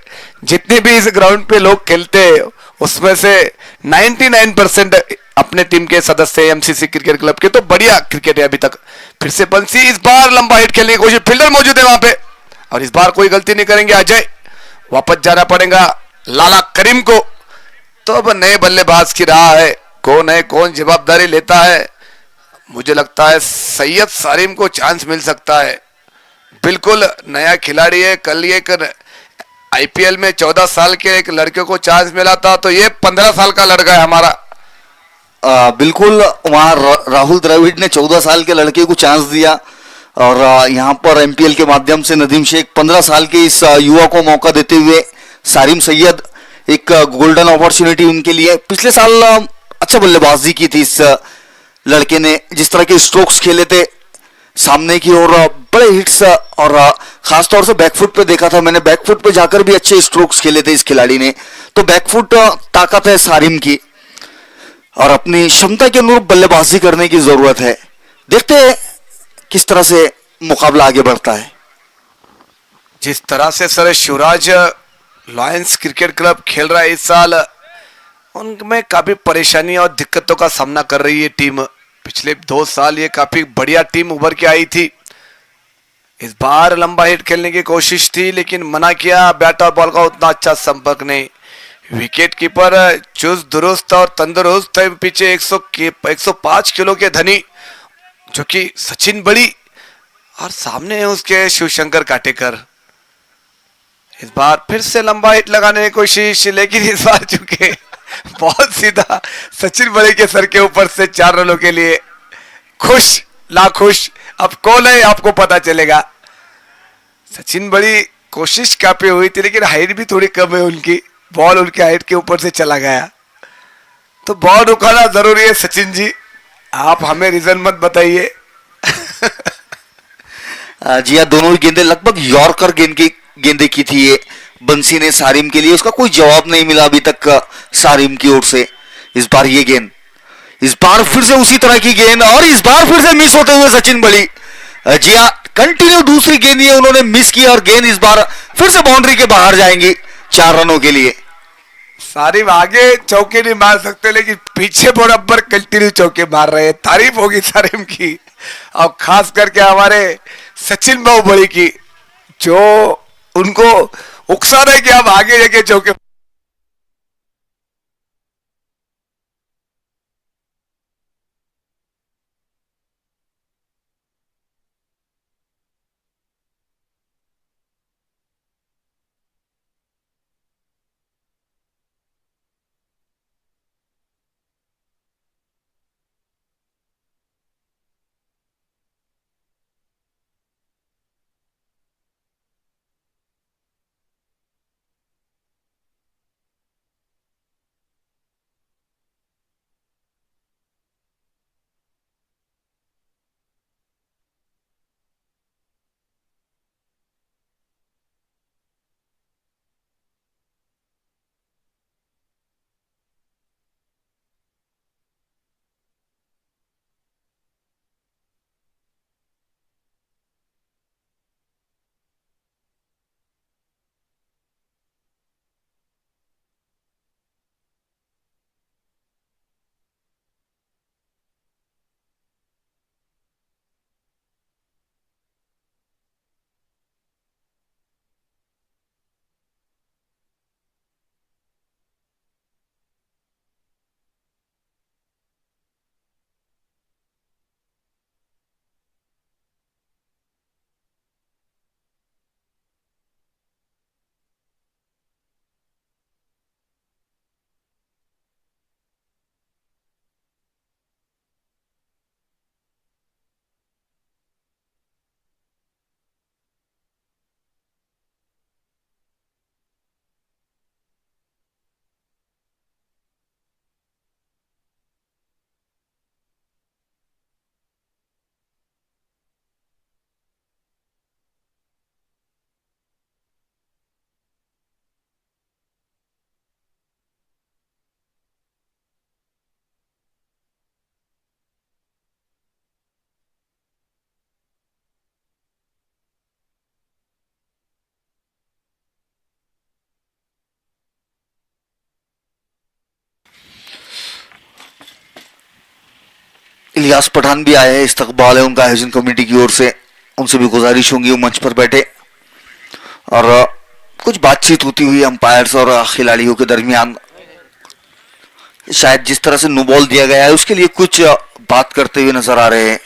जितने भी इस ग्राउंड पे लोग खेलते हैं उसमें से 99% अपने टीम के सदस्य है एमसीसी क्रिकेट क्लब के। तो बढ़िया क्रिकेट है अभी तक। फिर से बंसी, इस बार लंबा हिट खेलने की कोशिश, फील्डर मौजूद है वहां पे, और इस बार कोई गलती नहीं करेंगे अजय। वापस जाना पड़ेगा लाला करीम को। तो अब नए बल्लेबाज की राह है, कौन है, कौन जवाबदारी लेता है। मुझे लगता है सैयद सारिम को चांस मिल सकता है। बिल्कुल नया खिलाड़ी है। कल एक आईपीएल में 14 साल के एक लड़के को चांस मिला था, तो ये 15 साल का लड़का है हमारा। बिल्कुल, वहां राहुल द्रविड़ ने 14 साल के लड़के को चांस दिया, और यहाँ पर एमपीएल के माध्यम से नदीम शेख 15 साल के इस युवा को मौका देते हुए सारिम सैयद एक गोल्डन अपॉर्चुनिटी उनके लिए। पिछले साल अच्छा बल्लेबाजी की थी इस लड़के ने, जिस तरह के स्ट्रोक्स खेले थे सामने की ओर, बड़े हिट्स, और खासतौर से बैकफुट पे देखा था मैंने, बैकफुट पे जाकर भी अच्छे स्ट्रोक्स खेले थे इस खिलाड़ी ने। तो बैकफुट ताकत है सारिम की और अपनी क्षमता के अनुरूप बल्लेबाजी करने की जरूरत है। देखते हैं किस तरह से मुकाबला आगे बढ़ता है। जिस तरह से sir Shivraj lions cricket club खेल रहा है इस साल, उनमें काफी परेशानी और दिक्कतों का सामना कर रही है टीम। पिछले 2 साल ये काफी बढ़िया टीम उभर के आई थी। इस बार लंबा हिट खेलने की कोशिश थी लेकिन मना किया, बैट और बॉल का उतना अच्छा संपर्क नहीं। विकेट कीपर चुस्त दुरुस्त और तंदुरुस्त थे, पीछे 105 किलो के धनी जो कि सचिन बड़ी, और सामने है उसके शिवशंकर काटेकर। इस बार फिर से लंबा हिट लगाने की कोशिश, लेकिन इस बार चुके बहुत सीधा सचिन बड़े के सर के ऊपर से 4 रनों के लिए। खुश ला खुश, अब कौन है आपको पता चलेगा। सचिन बड़ी कोशिश काफी हुई थी लेकिन हाइट भी थोड़ी कम है उनकी, बॉल उनके हाइट के ऊपर से चला गया। तो बॉल रुकाना जरूरी है सचिन जी, आप हमें रीजन मत बताइए। जी हाँ, दोनों ही गेंदें लगभग यॉर्कर गेंदें की थी ये बंसी ने सारिम के लिए। उसका कोई जवाब नहीं मिला अभी तक सारिम की ओर से। इस बार ये गेंद, इस बार फिर से उसी तरह की गेंद, और इस बार फिर से मिस होते हुए सचिन बड़ी। जी हाँ, कंटिन्यू दूसरी गेंद ये उन्होंने मिस की और गेंद इस बार फिर से बाउंड्री के बाहर जाएंगी 4 रनों के लिए। सारिम आगे चौके नहीं मार सकते लेकिन पीछे बराबर कंटिन्यू चौके मार रहे हैं। तारीफ होगी सारिम की और खास करके हमारे सचिन बाहुबली की, जो उनको उकसा रहे कि आप आगे जाके चौके। इलियास पठान भी आए हैं, इस्तकबाल है उनका आयोजन कमेटी की ओर से। उनसे भी गुजारिश होंगी वो मंच पर बैठे और कुछ बातचीत होती हुई अंपायर्स और खिलाड़ियों के दरमियान। शायद जिस तरह से नो बॉल दिया गया है उसके लिए कुछ बात करते हुए नजर आ रहे हैं।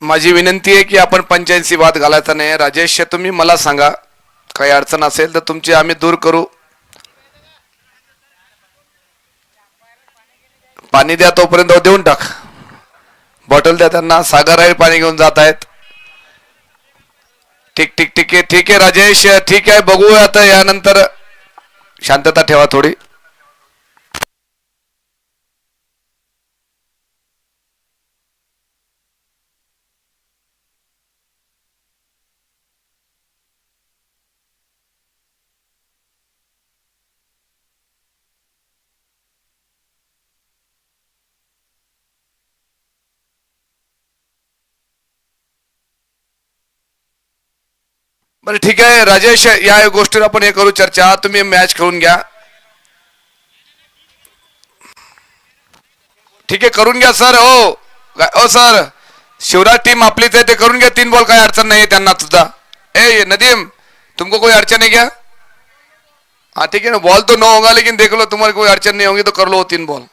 माझी विनंती आहे की आपण पंचायतची बात घालायचा नाही। राजेश, तुम्ही मला सांगा काही अडचण असेल तर तुमची आम्ही दूर करू. पाणी द्या तोपर्यंत देऊन टाक. बॉटल द्या त्यांना. सागर राहील पाणी घेऊन जात आहेत. ठीक ठीक ठीक आहे ठीक आहे राजेश ठीक आहे. बघूया आता यानंतर. शांतता ठेवा थोडी. बरं ठीक आहे राजेश या गोष्टीवर आपण हे करू चर्चा. तुम्ही मॅच खेळून घ्या. ठीक आहे करून घ्या सर. हो सर शिवराज टीम आपलीच आहे. ते करून घ्या 3 बॉल. काही अडचण नाही त्यांना सुद्धा. ए नदीम तुमको कोई अड़चन है क्या? हाँ ठीक है ना. बॉल तो 9 होगा लेकिन देख लो तुम्हारी कोई अड़चन नहीं होगी तो कर लो 3 बॉल.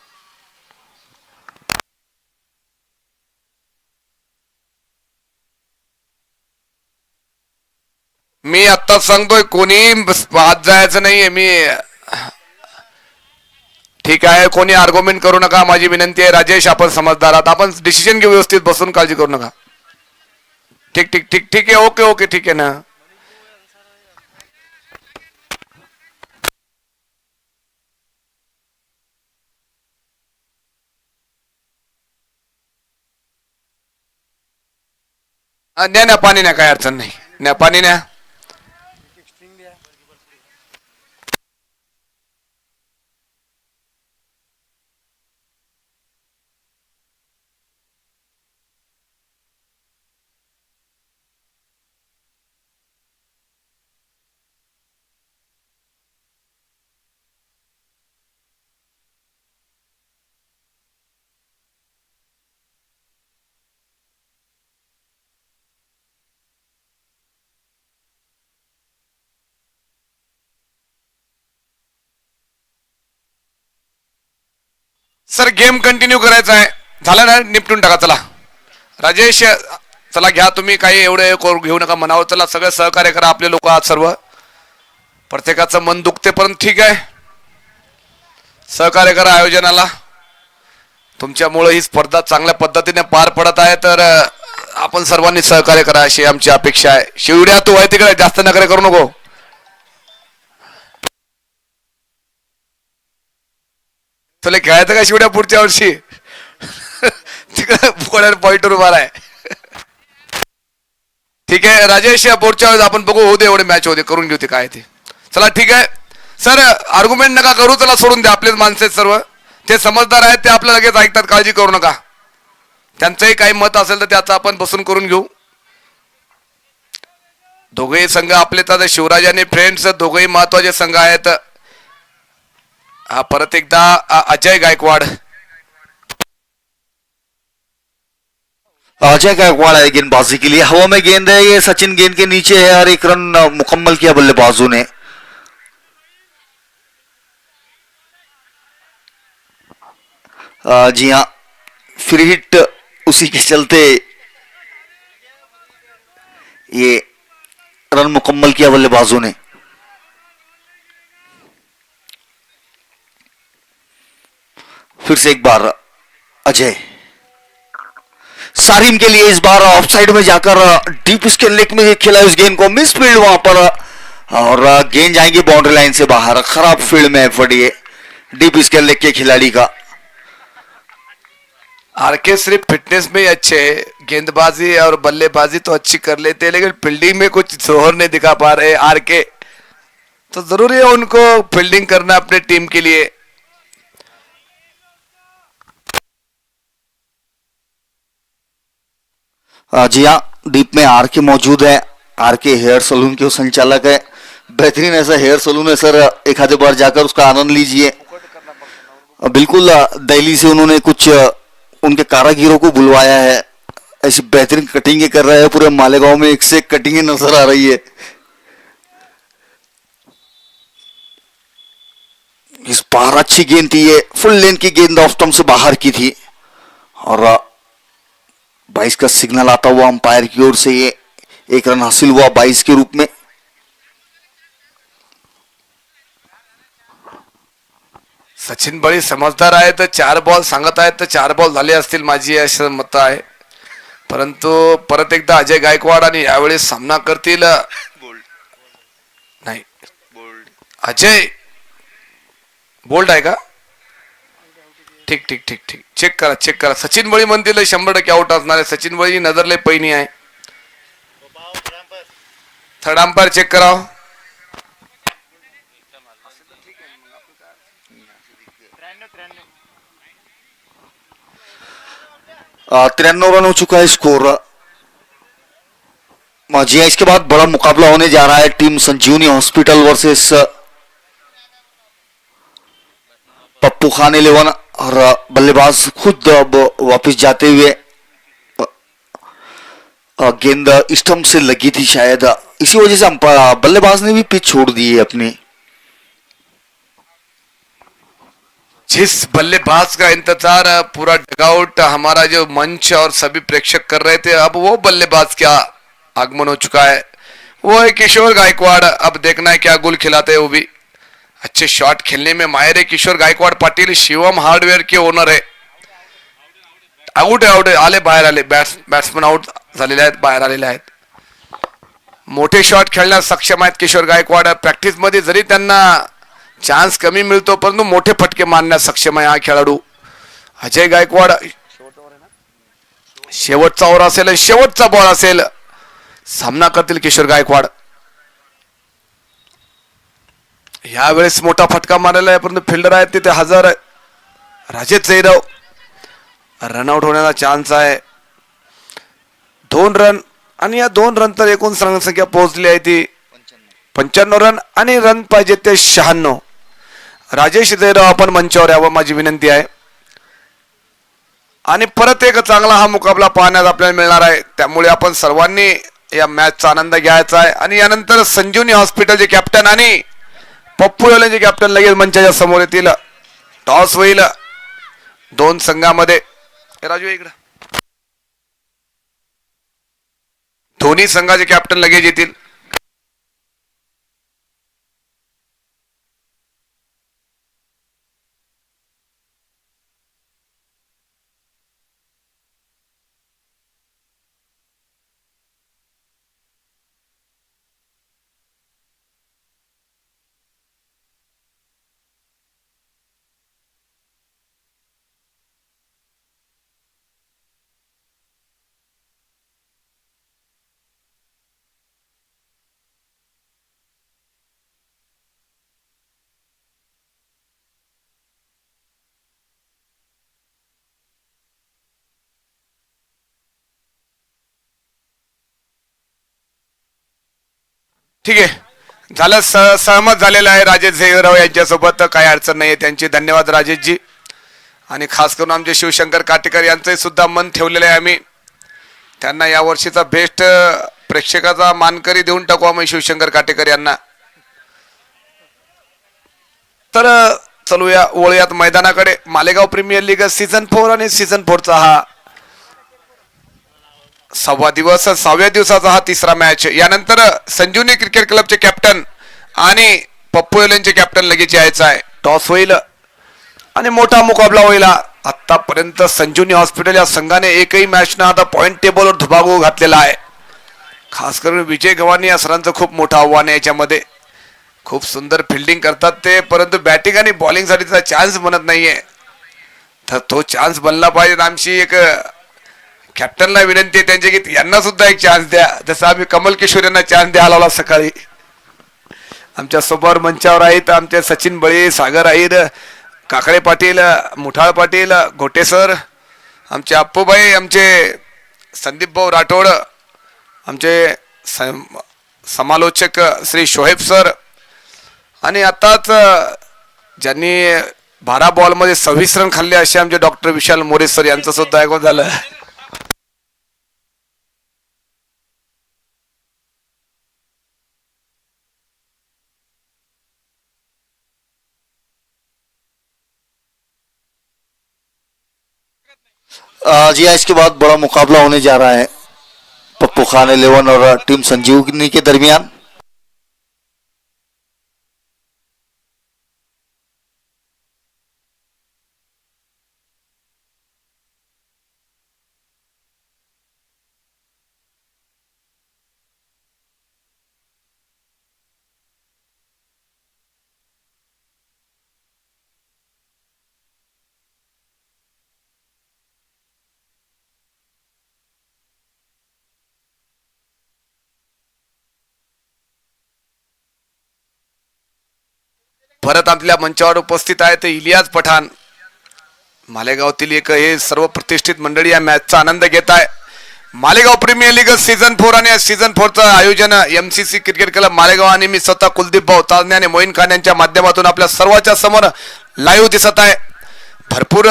मी आत्ताच सांगतोय कोणी आत जायचं नाहीये. मी ठीक आहे. कोणी आर्ग्युमेंट करू नका. माझी विनंती आहे. राजेश आपण समजदार आहात. आपण डिसिजन घेऊ व्यवस्थित बसून. काळजी करू नका. ठीक ठीक ठीक ठीक आहे. ओके ओके ठीक आहे ना. न्या न्या पाणी न्या. काही अडचण नाही. न्या पाणी न्या. सर गेम कंटिन्यू करायचा आहे. झालं ना. निपटून टाका. चला राजेश चला घ्या तुम्ही. काही एवढे घेऊ नका मनावर. चला सगळे सहकार्य करा. आपले लोक आहात सर्व. प्रत्येकाचं मन दुखते पण ठीक आहे. सहकार्य करा आयोजनाला. तुमच्यामुळे ही स्पर्धा चांगल्या पद्धतीने पार पडत आहे. तर आपण सर्वांनी सहकार्य करा अशी आमची अपेक्षा आहे. शिवड्या तू आहे तिकडे जास्त नखरे करू नको. तुला खेळायचं का शिवड्या पुढच्या वर्षी? तिकडे पॉइंटवर उभा आहे. ठीक आहे राजेश पुढच्या वेळेस आपण बघू. होऊ दे एवढे मॅच होऊ दे. करून घेऊ ते काय ते. चला ठीक आहे सर. आर्ग्युमेंट नका करू. चला सोडून द्या. आपलेच माणसं आहेत सर्व. ते समजदार आहेत. ते आपल्या लगेच ऐकतात. काळजी करू नका. त्यांचंही काही मत असेल तर त्याचं आपण बसून करून घेऊ. दोघेही संघ आपले तर शिवराज आणि फ्रेंड्स दोघेही महत्वाचे संघ आहेत. हा परत एकदा अजय गायकवाड. अजय गायकवाड़ है गेंदबाजी के लिए. हवा में गेंद है. ये सचिन गेंद के नीचे है और एक रन मुकम्मल किया बल्लेबाजों ने. जी हाँ फ्री हिट उसी के चलते ये रन मुकम्मल किया बल्लेबाजों ने. फिर से एक बार अजय. सारिम के लिए इस बार ऑफ साइड में जाकर डीप स्केल लेग में खेला उस गेंद को. मिस फील्ड वहां पर और गेंद जाएंगे बाउंड्री लाइन से बाहर. खराब फील्ड में एफर्ट ये डीप स्केल लेग के खिलाड़ी का. आरके सिर्फ फिटनेस में ही अच्छे है. गेंदबाजी और बल्लेबाजी तो अच्छी कर लेते हैं लेकिन फील्डिंग में कुछ जोहर नहीं दिखा पा रहे आरके. तो जरूरी है उनको फील्डिंग करना अपने टीम के लिए. जी हाँ डीप में आर के मौजूद है. आर के हेयर सलून के संचालक है. बेहतरीन ऐसा हेयर सलून है सर. एक आधे बार जाकर उसका आनंद लीजिए. बिल्कुल दिल्ली से उन्होंने कुछ उनके कारागिरों को बुलवाया है. ऐसी बेहतरीन कटिंगें कर रहे हैं. पूरे मालेगांव में एक से एक कटिंगें नजर आ रही है. इस बार अच्छी गेंद थी. ये फुल लेंथ की गेंद ऑफ स्टंप से बाहर की थी और 22 का सिग्नल आता हुआ अंपायर की ओर से. ये एक रन हासिल हुआ 22 के रूप में. सचिन बळी समजदार आहे तर 4 बॉल सांगत आहेत तर 4 बॉल झाले असतील माझी असं मत आहे. परंतु परत एकदा अजय गायकवाड आणि यावेळी सामना करतील. नाही अजय बोल्ड आहे का? ठीक ठीक ठीक ठीक चेक करा. सचिन बळी म्हणतील 100% आउट असणार आहे. सचिन बळी नजरले पहिनी आहे. थर्ड अंपायर चेक कराव. 93 रन हो चुका है स्कोर. जी इसके बाद बड़ा मुकाबला होने जा रहा है. टीम संजीवनी हॉस्पिटल वर्सेस पप्पू खान 11 और बल्लेबाज खुद अब वापस जाते हुए गेंद स्टंप से लगी थी शायद, इसी वजह से बल्लेबाज ने भी पिच छोड़ दी है अपनी. जिस बल्लेबाज का इंतजार पूरा डगआउट हमारा जो मंच और सभी प्रेक्षक कर रहे थे, अब वो बल्लेबाज क्या आगमन हो चुका है. वो है किशोर गायकवाड़. अब देखना है क्या गुल खिलाते हैं. वो भी अच्छे शॉट खेलने में माहिर है किशोर गायकवाड़ पाटील. शिवम हार्डवेयर के ओनर है. आउट आले बाहेर आले. बॅट्समन आउट झालेले आहेत, बाहेर आलेले आहेत. मोठे शॉट खेळण्यास सक्षम आहेत किशोर गायकवाड. प्रॅक्टिस मध्ये जरी त्यांना चान्स कमी मिळतो परंतु मोठे फटके मारण्यास सक्षम आहे हा खेळाडू अजय गायकवाड. शेवटचा ओव्हर असेल, शेवटचा बॉल असेल, सामना करतील किशोर गायकवाड. यावेळेस मोठा फटका मारलेला आहे परंतु फिल्डर आहेत तिथे हजर. राजेश जयराव रनआउट होण्याचा चान्स आहे. 2 रन आणि या 2 रन तर एकूण संख्या पोहोचली आहे ती 95 रन आणि रन पाहिजे ते 96. राजेश जयराव आपण मंचावर यावं माझी विनंती आहे. आणि परत एक चांगला हा मुकाबला पाहण्यास आपल्याला मिळणार आहे. त्यामुळे आपण सर्वांनी या मॅचचा आनंद घ्यायचा आहे. आणि यानंतर संजीवनी हॉस्पिटलचे कॅप्टन आणि पप्पू योलेचे कॅप्टन लगेच मंचाच्या समोर येतील. टॉस होईल 2 संघामध्ये. राजू इकडे. दोन्ही संघाचे कॅप्टन लगेच येतील. ठीक आहे झालं. सहमत झालेलं आहे राजेश जयराव यांच्यासोबत. काही अडचण नाही आहे त्यांची. धन्यवाद राजेशजी. आणि खास करून आमचे शिवशंकर काटेकर यांचे सुद्धा मन ठेवलेलं आहे आम्ही. त्यांना या वर्षीचा बेस्ट प्रेक्षकाचा मानकरी देऊन टाकू आम्ही शिवशंकर काटेकर यांना. तर चलूया वळूयात मैदानाकडे. मालेगाव प्रीमियर लीग सीझन 4 आणि सीझन 4चा हा 6व्या दिवसाचा हा 3रा मॅच. यानंतर संजीवनी क्रिकेट क्लबचे कॅप्टन आणि पप्पू योलेंचे कॅप्टन लगेच यायचा आहे. टॉस होईल आणि मोठा मुकाबला होईल. आतापर्यंत संजीवनी हॉस्पिटल या संघाने एकही मॅच न आता पॉइंट टेबलवर धुबागू घातलेला आहे. खास करून विजय गव्हाणे या सरांचं खूप मोठं आव्हान आहे याच्यामध्ये. खूप सुंदर फिल्डिंग करतात ते परंतु बॅटिंग आणि बॉलिंग साठी त्याचा चान्स बनत नाहीये. तर तो चान्स बनला पाहिजे. आमची एक कॅप्टनला विनंती आहे त्यांची की यांना सुद्धा एक चान्स द्या. जसं आम्ही कमल किशोर यांना चान्स द्यायला लावला सकाळी. आमच्या समोर मंचावर आहेत आमचे सचिन बळी, सागर आईर, काकडे पाटील, मुठाळ पाटील, घोटे सर, आमचे अप्पूबाई, आमचे संदीप भाऊ राठोड, आमचे समालोचक श्री शोहेब सर आणि आताच ज्यांनी 12 बॉलमध्ये 26 रन खाल्ले असे आमचे डॉक्टर विशाल मोरे सर यांचं सुद्धा ऐकून झालं. जी हाँ, इसके बाद बड़ा मुकाबला होने जा रहा है पप्पू खान 11 और टीम संजीवनी के दरमियान. परत आपल्या मंचावर उपस्थित आहे ते इलियास पठाण. मालेगावतील एक हे सर्व प्रतिष्ठित मंडळी या मॅचचा आनंद घेत आहे. मालेगाव प्रीमियर लीग सीझन 4 आणि सीझन 4चं आयोजन MCC क्रिकेट क्लब मालेगाव आणि मी स्वतः कुलदीप भाऊ ताजने आणि मोईन खान यांच्या माध्यमातून आपल्या सर्वांच्या समोर लाईव्ह दिसत आहे. भरपूर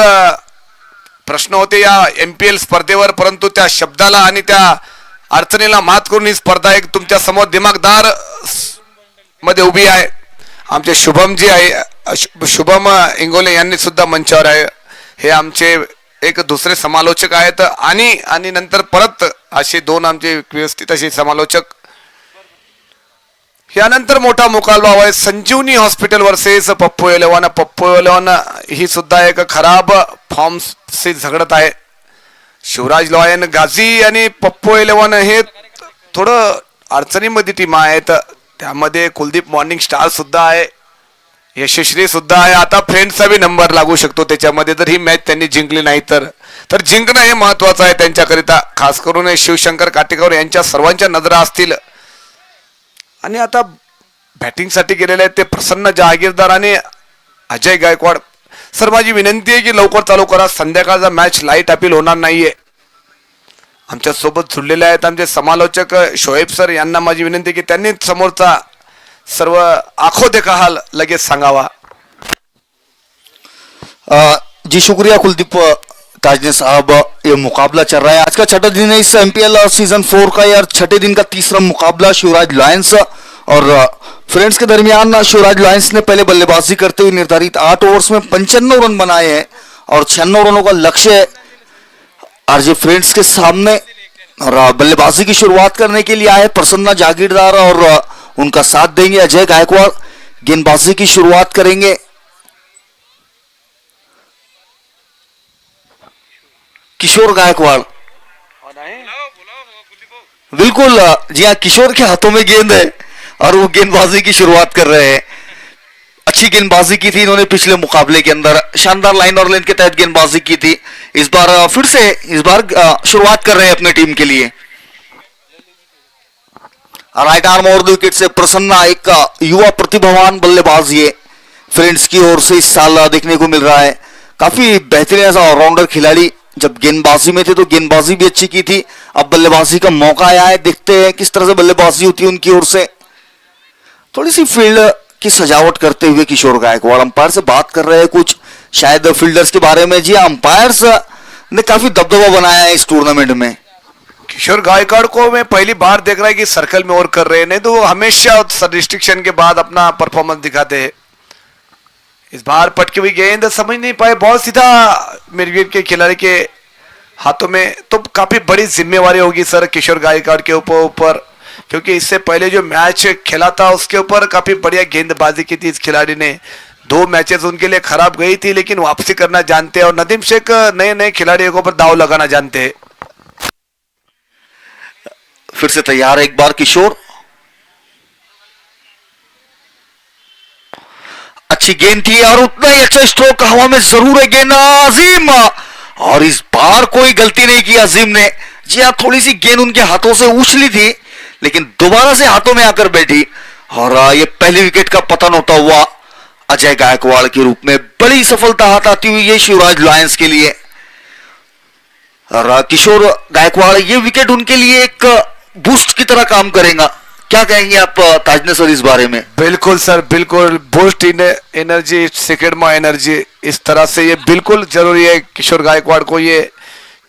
प्रश्न होते या MPL स्पर्धेवर, परंतु त्या शब्दाला आणि त्या अडचणीला मात करून ही स्पर्धा एक तुमच्या समोर दिमागदार मध्ये उभी आहे. आमचे शुभम जी आहे, शुभम इंगोले यांनी सुद्धा मंचावर आहे. हे आमचे एक दुसरे समालोचक आहेत आणि नंतर परत असे दोन आमचे व्यवस्थित असे समालोचक. यानंतर मोठा मुकाबला आहे Sanjivani hospital versus Pappu eleven. Pappu eleven ही सुद्धा एक खराब फॉर्म से झगडत आहे. शिवराज लॉयन गाझी आणि पप्पू इलेव्हन हे थोडं अडचणीमध्ये टीम आहेत. त्यामध्ये कुलदीप मॉर्निंग स्टार सुद्धा आहे, यशस्वी सुद्धा आहे. आता फ्रेंड्सचा बी नंबर लागू शकतो त्याच्यामध्ये जर ही मॅच त्यांनी जिंकली नाही तर जिंकणं हे महत्वाचं आहे त्यांच्याकरिता. खास करून शिवशंकर काटेकर यांच्या सर्वांच्या नजरा असतील. आणि आता बॅटिंगसाठी गेलेले आहेत ते प्रसन्न जहागीरदार आणि अजय गायकवाड. सर माझी विनंती आहे की लवकर चालू करा, संध्याकाळचा मॅच लाईट अपील होणार नाहीये. आमच्या सोबत जुळलेले आहेत आमचे समालोचक शोएब सर, यांना माझी विनंती आहे की त्यांनी समोरचा सर्व आंखों देखा हाल लगेच सांगावा. जी शुक्रिया कुलदीप ताजने साहब. ये मुकाबला चल रहा है, आज का छठा दिन है इस MPL सीजन 4 का यार. छठे दिन का तीसरा मुकाबला शिवराज लॉयंस और फ्रेंड्स के दरमियान. शिवराज लॉयंस ने पहले बल्लेबाजी करते हुए निर्धारित 8 ओवर्स में 95 रन बनाए हैं और 96 रनों का लक्ष्य है आरजे फ्रेंड्स के सामने. और बल्लेबाजी की शुरुआत करने के लिए आए प्रसन्ना जागीरदार और उनका साथ देंगे अजय गायकवाड़. गेंदबाजी की शुरुआत करेंगे किशोर गायकवाड़. बिल्कुल जी हाँ, किशोर के हाथों में गेंद है और वो गेंदबाजी की शुरुआत कर रहे हैं. अच्छी गेंदबाजी की थी इन्होंने पिछले मुकाबले के अंदर, शानदार लाइन और लेन के तहत गेंदबाजी की थी. इस बार फिर से शुरुआत कर रहे हैं अपने टीम के लिए. Right arm over the wicket से प्रसन्ना, एक युवा प्रतिभावान बल्लेबाज ये फ्रेंड्स की ओर से इस साल देखने को मिल रहा है. काफी बेहतरीन ऐसा ऑलराउंडर खिलाड़ी. जब गेंदबाजी में थे तो गेंदबाजी भी अच्छी की थी, अब बल्लेबाजी का मौका आया है. देखते हैं किस तरह से बल्लेबाजी होती है उनकी ओर से. थोड़ी सी फील्ड की सजावट करते हुए किशोर गायकवाड़ अंपायर से बात कर रहे हैं कुछ शायद फील्डर्स के बारे में. जी अंपायर्स ने काफी दबदबा बनाया है इस टूर्नामेंट में. किशोर गायकवाड़ को मैं पहली बार देख रहा है कि सर्कल में और कर रहे हैं, नहीं तो वो हमेशा रिस्ट्रिक्शन के बाद अपना परफॉर्मेंस दिखाते हैं. इस बार पटकी हुई गेंद समझ नहीं पाए, बहुत सीधा मिरवीर के खिलाड़ी के हाथों में. तो काफी बड़ी जिम्मेवारी होगी सर किशोर गायकवाड़ के ऊपर, क्योंकि इससे पहले जो मैच खेला था उसके ऊपर काफी बढ़िया गेंदबाजी की थी इस खिलाड़ी ने. 2 मैचेस उनके लिए खराब गई थी लेकिन वापसी करना जानते हैं और नदीम शेख नए नए खिलाड़ियों के ऊपर दाव लगाना जानते हैं. फिर से तैयार है एक बार किशोर. अच्छी गेंद थी और उतना ही अच्छा स्ट्रोक हवा में जरूर है गेंद अजीम. और इस बार कोई गलती नहीं की अजीम ने. जी हाँ, थोड़ी सी गेंद उनके हाथों से उछली थी लेकिन दोबारा से हाथों में आकर बैठी और ये पहली विकेट का पतन होता हुआ अजय गायकवाड़ के रूप में बड़ी सफलता हाथ आती हुई है शिवराज लॉयंस के लिए. और किशोर गायकवाड़, ये विकेट उनके लिए एक बूस्ट की तरह काम करेगा. क्या कहेंगे आप ताजने सर इस बारे में? बिल्कुल सर, बिल्कुल बूस्ट इन एनर्जी, सेकेंड में एनर्जी, इस तरह से ये बिल्कुल जरूरी है. किशोर गायकवाड़ को ये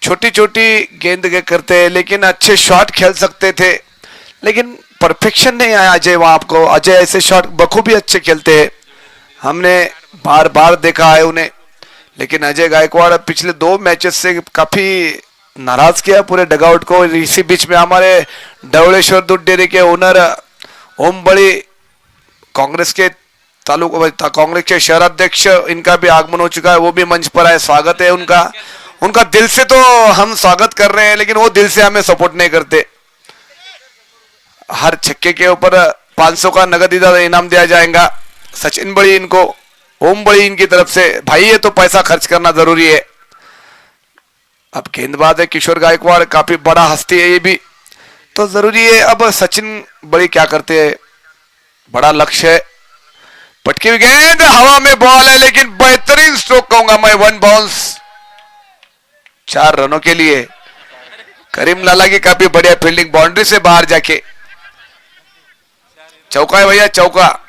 छोटी छोटी गेंद के करते हैं लेकिन अच्छे शॉट खेल सकते थे, लेकिन परफेक्शन नहीं आया अजय वहां. आपको अजय ऐसे शॉट बखूबी अच्छे खेलते हैं, हमने बार बार देखा है उन्हें. लेकिन अजय गायकवाड़ पिछले 2 मैचेस से काफी नाराज किया पूरे डगआउट को. इसी बीच में हमारे धवलेश्वर दूध डेयरी के ओनर ओम बड़ी, कांग्रेस के कांग्रेस के शहराध्यक्ष, इनका भी आगमन हो चुका है, वो भी मंच पर आए. स्वागत है उनका दिल से तो हम स्वागत कर रहे हैं लेकिन वो दिल से हमें सपोर्ट नहीं करते. हर छक्के के ऊपर 500 का नगद इनाम दिया जाएगा. सचिन बड़ी इनको, ओम बड़ी इनकी तरफ से, भाई ये तो पैसा खर्च करना जरूरी है. अब गेंदबाज है किशोर गायकवाड़, काफी बड़ा हस्ती है ये भी, तो जरूरी है. अब सचिन बड़ी क्या करते हैं, बड़ा लक्ष्य है पटकी हुई गेंद, हवा में बॉल है लेकिन बेहतरीन स्ट्रोक कहूंगा मैं, 1 बाउंस 4 रनों के लिए। करीम लाला की काफी बढ़िया फील्डिंग, बाउंड्री से बाहर जाके चौका है भैया, चौका।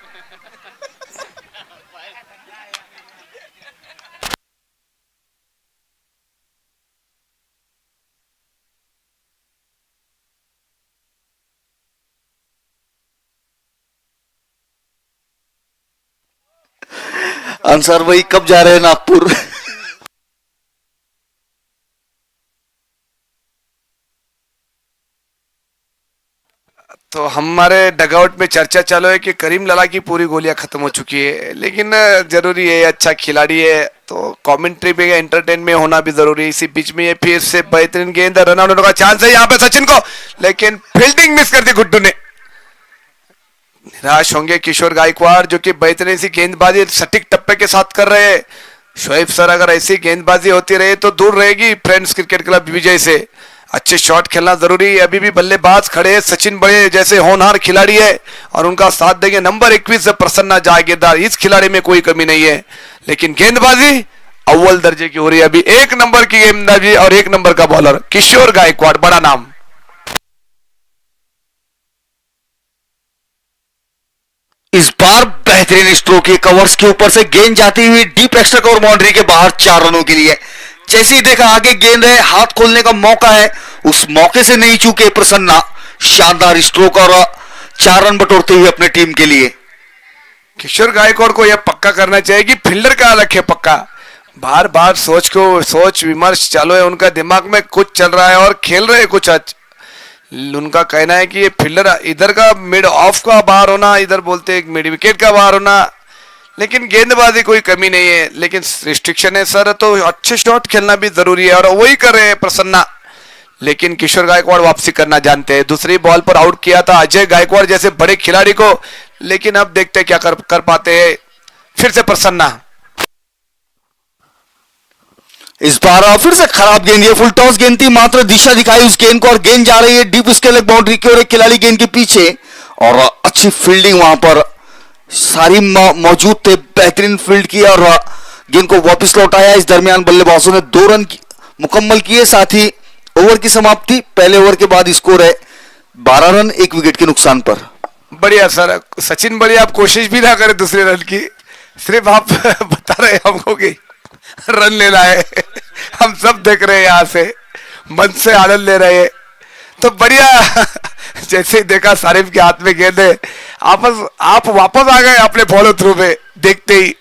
अंसार भाई कब जा रहे हैं नागपुर? तो हमारे डगआउट में चर्चा चालू है कि करीम लाला की पूरी गोलियां खत्म हो चुकी है, लेकिन जरूरी है, अच्छा खिलाड़ी है तो कमेंट्री पे एंटरटेन में होना भी जरूरी है। इसी बीच में ये फिर से बेहतरीन गेंद, रन आउट का चांस है यहाँ पे सचिन को, लेकिन फील्डिंग मिस कर दी गुड्डू ने। निराश होंगे किशोर गायकवाड़ जो कि बेहतरीन सी गेंदबाजी सटीक टप्पे के साथ कर रहे हैं। शोएब सर अगर ऐसी गेंदबाजी होती रहे तो दूर रहेगी फ्रेंड्स क्रिकेट क्लब विजय से। अच्छे शॉट खेलना जरूरी है, अभी भी बल्लेबाज खड़े हैं, सचिन बड़े जैसे होनहार खिलाड़ी है और उनका साथ देंगे। नंबर 21 प्रसन्ना जागीरदार, इस खिलाड़ी में कोई कमी नहीं है, लेकिन गेंदबाजी अव्वल दर्जे की हो रही है। अभी 1 नंबर की गेंदबाजी और 1 नंबर का बॉलर किशोर गायकवाड़, बड़ा नाम। इस बार बेहतरीन स्ट्रोक है, कवर्स के ऊपर से गेंद जाती हुई डीप एक्स्ट्रा कवर बाउंड्री के बाहर 4 रनों के लिए। जैसे ही देखा आगे गेंद है, हाथ खोलने का मौका है, उस मौके से नहीं चूके प्रसन्ना। शानदार स्ट्रोक और 4 रन बटोरते हुए अपने टीम के लिए। किशोर गायकवाड़ को यह पक्का करना चाहिए कि फील्डर का रखे पक्का। बार बार सोच विमर्श चालू है उनका, दिमाग में कुछ चल रहा है और खेल रहे कुछ। उनका कहना है कि ये फील्डर इधर का मिड ऑफ का बाहर होना, इधर बोलते हैं मिड विकेट का बाहर होना, लेकिन गेंदबाजी कोई कमी नहीं है, लेकिन रिस्ट्रिक्शन है सर, तो अच्छे शॉट खेलना भी जरूरी है और वही कर रहे हैं प्रसन्ना। लेकिन किशोर गायकवाड़ वापसी करना जानते हैं। दूसरी बॉल पर आउट किया था अजय गायकवाड़ जैसे बड़े खिलाड़ी को, लेकिन अब देखते हैं क्या कर पाते हैं। फिर से प्रसन्ना, इस बार फिर से खराब गेंद, ये फुल टॉस गेंद थी, मात्र दिशा दिखाई उस गेंद को और गेंद जा रही है डीप स्केल बाउंड्री की ओर। एक खिलाड़ी गेंद के पीछे और अच्छी फील्डिंग वहां पर सारी मौजूद थे, बेहतरीन फील्ड की और गेंद को वापस लौटाया। इस दरमियान बल्लेबाजों ने 2 रन मुकम्मल किए, साथ ही ओवर की समाप्ति। पहले ओवर के बाद स्कोर है 12 रन 1 विकेट के नुकसान पर। बढ़िया सर, सचिन बढ़िया, आप कोशिश भी ना करें दूसरे रन की, सिर्फ आप बता रहे हमको कि रन लेना है। हम सब देख रहे हैं यहाँ से, मन से आनंद ले रहे हैं, तो बढ़िया। जैसे ही देखा सारिफ के हाथ में गेंद है, आप वापस आ गए अपने फॉलो थ्रू पे देखते ही,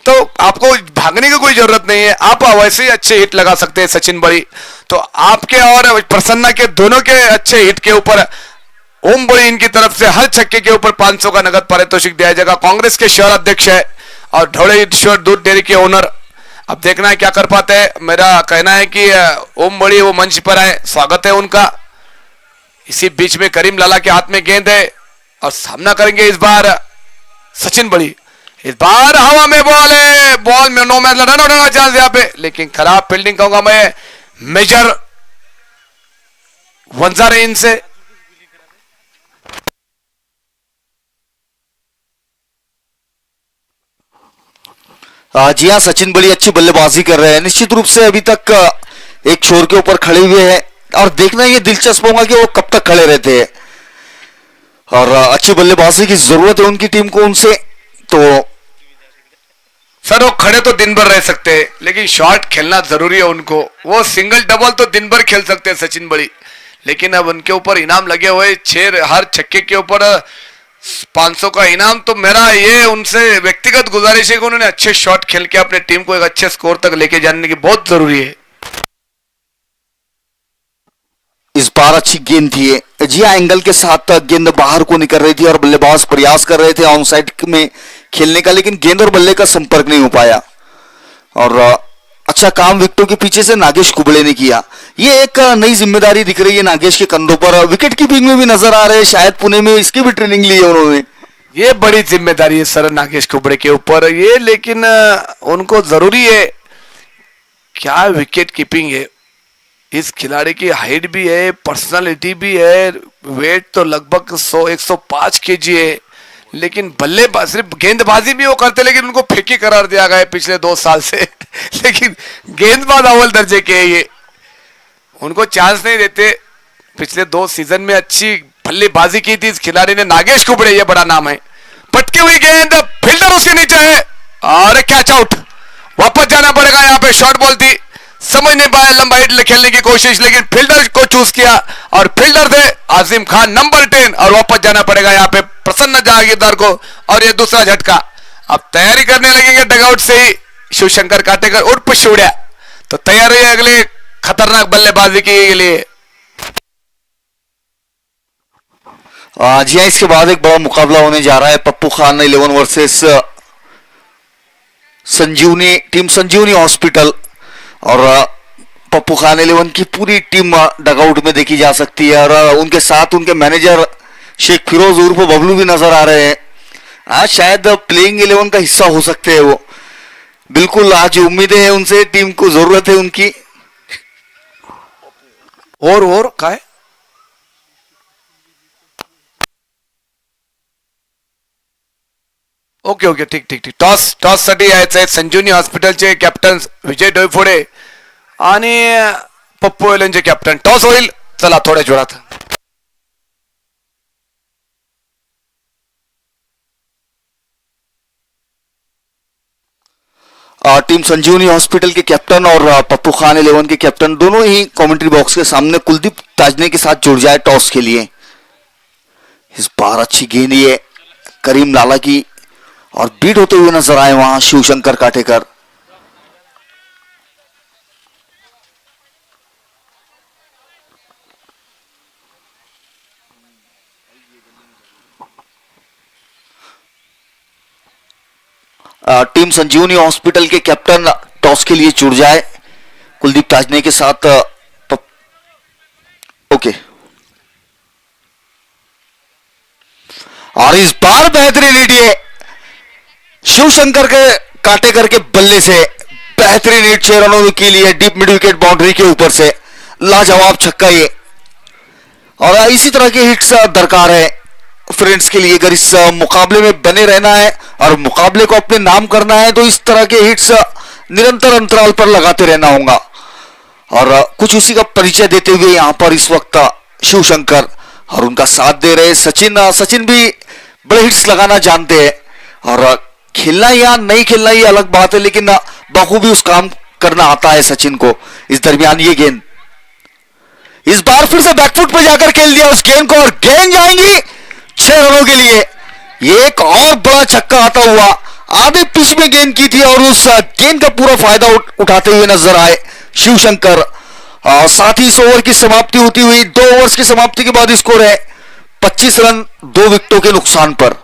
तो आपको भागने की कोई जरूरत नहीं है, आप वैसे ही अच्छे हिट लगा सकते हैं सचिन बड़ी। तो आपके और प्रसन्ना के दोनों के अच्छे हिट के ऊपर ओम बड़ी इनकी तरफ से हर छक्के के ऊपर 500 का नगद पारितोषिक दिया जाएगा। कांग्रेस के शहर अध्यक्ष है और ढोड़े ईश्वर दूध डेयरी के ओनर। अब देखना है क्या कर पाते हैं। मेरा कहना है कि ओम बड़ी वो मंच पर आए, स्वागत है उनका। इसी बीच में करीम लाला के हाथ में गेंद है और सामना करेंगे इस बार सचिन बड़ी। इस बार हवा में बॉल है, बॉल में नो मैच, रन आउट का चांस यहाँ पे, लेकिन खराब फील्डिंग कहूंगा मैं मेजर वंजारे इनसे। जी हाँ, सचिन बड़ी अच्छी बल्लेबाजी कर रहे हैं। निश्चित रूप से अभी तक एक छोर के ऊपर खड़े हुए हैं और देखना ये दिलचस्प होगा कि वो कब तक खड़े रहते हैं और अच्छी बल्लेबाजी की जरूरत है उनकी टीम को उनसे। तो सर वो खड़े तो दिन भर रह सकते हैं, लेकिन शॉट खेलना जरूरी है उनको। वो सिंगल डबल तो दिन भर खेल सकते हैं सचिन बड़ी, लेकिन अब उनके ऊपर इनाम लगे हुए 6 हर छक्के के ऊपर 500 का इनाम। तो मेरा ये उनसे व्यक्तिगत गुजारिश है कि उन्होंने अच्छे शॉट खेल के अपने टीम को एक अच्छे स्कोर तक लेके जाने की बहुत जरूरी है। इस बार अच्छी गेंद थी, जी हाँ, एंगल के साथ गेंद बाहर को निकल रही थी और बल्लेबाज प्रयास कर रहे थे ऑन साइड में खेलने का, लेकिन गेंद और बल्ले का संपर्क नहीं हो पाया और अच्छा काम विकेटों के पीछे से नागेश कुबड़े ने किया। ये एक नई जिम्मेदारी दिख रही है नागेश के कंधों पर। विकेट कीपिंग में भी नजर आ रहे हैं, शायद पुणे में इसकी भी ट्रेनिंग ली है उन्होंने। ये बड़ी जिम्मेदारी है सर नागेश कुबड़े के ऊपर ये, लेकिन उनको जरूरी है। क्या विकेट कीपिंग है, इस खिलाड़ी की हाइट भी है, पर्सनालिटी भी है, वेट तो लगभग 100-105 kg है, लेकिन बल्लेबाज सिर्फ गेंदबाजी भी वो करते, लेकिन उनको फेंकी करार दिया गया है पिछले 2 साल से। लेकिन गेंदबाज अव्वल दर्जे के हैं ये, उनको चांस नहीं देते। पिछले 2 सीजन में अच्छी बल्लेबाजी की थी इस खिलाड़ी ने, नागेश कुबड़े, ये बड़ा नाम है। पटकी हुई गेंद, फील्डर उसके नीचे है और कैच आउट। वापस जाना पड़ेगा, यहाँ पे शॉर्ट बॉल थी, समझ नहीं पाया, लंबा हिट खेलने की कोशिश, लेकिन फील्डर को चूज किया और फील्डर थे आजिम खान नंबर 10। और वापस जाना पड़ेगा यहाँ पे प्रसन्न जहांगीरदार को, और ये दूसरा झटका। अब तैयारी करने लगेंगे डगआउट से ही शिवशंकर काटेकर उर्फ शिवड़िया, तो तैयारी है अगले खतरनाक बल्लेबाजी के लिए। जी हाँ, इसके बाद एक बड़ा मुकाबला होने जा रहा है। पप्पू खान 11 वर्सेस संजीवनी, टीम संजीवनी हॉस्पिटल। और पप्पू खान 11 की पूरी टीम डगआउट में देखी जा सकती है, और उनके साथ उनके मैनेजर शेख फिरोज उर्फ बबलू भी नजर आ रहे हैं। आज शायद प्लेइंग 11 का हिस्सा हो सकते हैं वो। बिल्कुल आज उम्मीदें हैं उनसे, टीम को जरूरत है उनकी। और काय ओके ठीक टॉस साठी यायचंय संजीवनी हॉस्पिटलचे कॅप्टन विजय डोईफोडे आणि पप्पू एलनचे कॅप्टन। टॉस होईल, चला थोड्याच वेळात। टीम संजीवनी हॉस्पिटल के कैप्टन और पप्पू खान 11 के कैप्टन दोनों ही कमेंट्री बॉक्स के सामने कुलदीप ताजने के साथ जुड़ जाए टॉस के लिए। इस बार अच्छी गेंद है करीम लाला की, और बीट होते हुए नजर आए वहां शिवशंकर काटेकर। टीम संजीवनी हॉस्पिटल के कैप्टन टॉस के लिए जुड़ जाए कुलदीप ताजने के साथ। ओके, और इस बार बेहतरीन हिट है शिवशंकर के काटेकर के बल्ले से। बेहतरीन हिट 6 रनों के लिए डीप मिड विकेट बाउंड्री के ऊपर से लाजवाब छक्का ये। और इसी तरह के हिट्स दरकार है फ्रेंड्स के लिए। अगर इस मुकाबले में बने रहना है और मुकाबले को अपने नाम करना है, तो इस तरह के हिट्स निरंतर अंतराल पर लगाते रहना होगा। और कुछ उसी का परिचय देते हुए यहां पर इस वक्त शिवशंकर और उनका साथ दे रहे सचिन भी बड़े हिट्स लगाना जानते हैं। और खेलना या नहीं खेलना ये अलग बात है, लेकिन बखूबी उस काम करना आता है सचिन को। इस दरमियान ये गेंद इस बार फिर से बैकफुट पे जाकर खेल दिया उस गेंद को, और गेंद जाएंगी 6 रनों के लिए। ये एक और बड़ा छक्का आता हुआ, आधे पिच में गेंद की थी और उस गेंद का पूरा फायदा उठाते हुए नजर आए शिवशंकर। साथ ही इस ओवर की समाप्ति होती हुई 2 ओवर्स की समाप्ति के बाद स्कोर है 25 रन 2 विकेटों के नुकसान पर।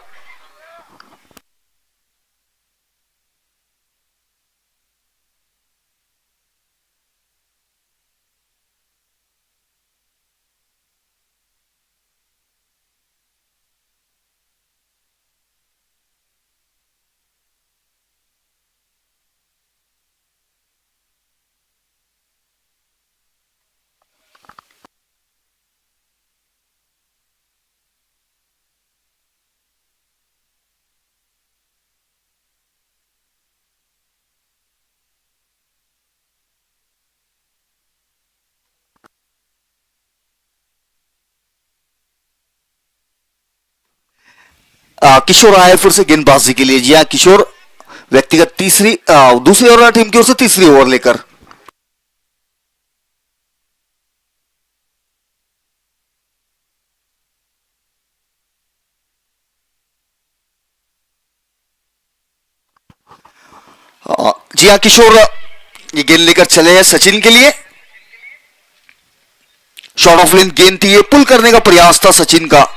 किशोर आए फिर से गेंदबाजी के लिए। जी हाँ, किशोर व्यक्तिगत दूसरी ओवर टीम की ओर से तीसरी ओवर लेकर। जी हाँ, किशोर ये गेंद लेकर चले हैं सचिन के लिए। शॉर्ट ऑफ लेंथ गेंद थी, ये पुल करने का प्रयास था सचिन का,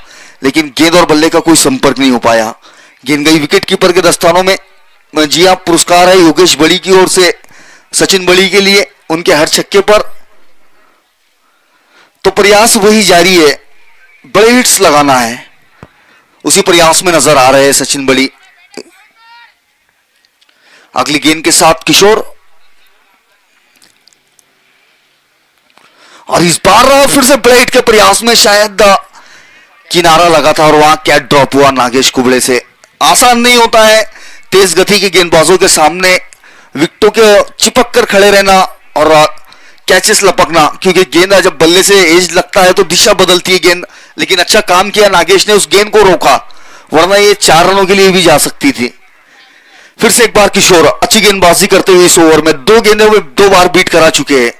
लेकिन गेंद और बल्ले का कोई संपर्क नहीं हो पाया। गेंद गई विकेट कीपर के दस्तानों में। जी हाँ, पुरस्कार है योगेश बड़ी की ओर से सचिन बड़ी के लिए उनके हर छक्के पर। तो प्रयास वही जारी है, बड़े हिट्स लगाना है, उसी प्रयास में नजर आ रहे हैं सचिन बड़ी। अगली गेंद के साथ किशोर, और इस बार फिर से बड़े हिट के प्रयास में शायद किनारा लगा था और वहां कैच ड्रॉप हुआ नागेश कुबड़े से। आसान नहीं होता है तेज गति के गेंदबाजों के सामने विकेटों के चिपक कर खड़े रहना और कैचेस लपकना, क्योंकि गेंद जब बल्ले से एज लगता है तो दिशा बदलती है गेंद। लेकिन अच्छा काम किया नागेश ने, उस गेंद को रोका, वरना ये 4 रनों के लिए भी जा सकती थी। फिर से एक बार किशोर अच्छी गेंदबाजी करते हुए इस ओवर में 2 गेंदों में 2 बार बीट करा चुके हैं।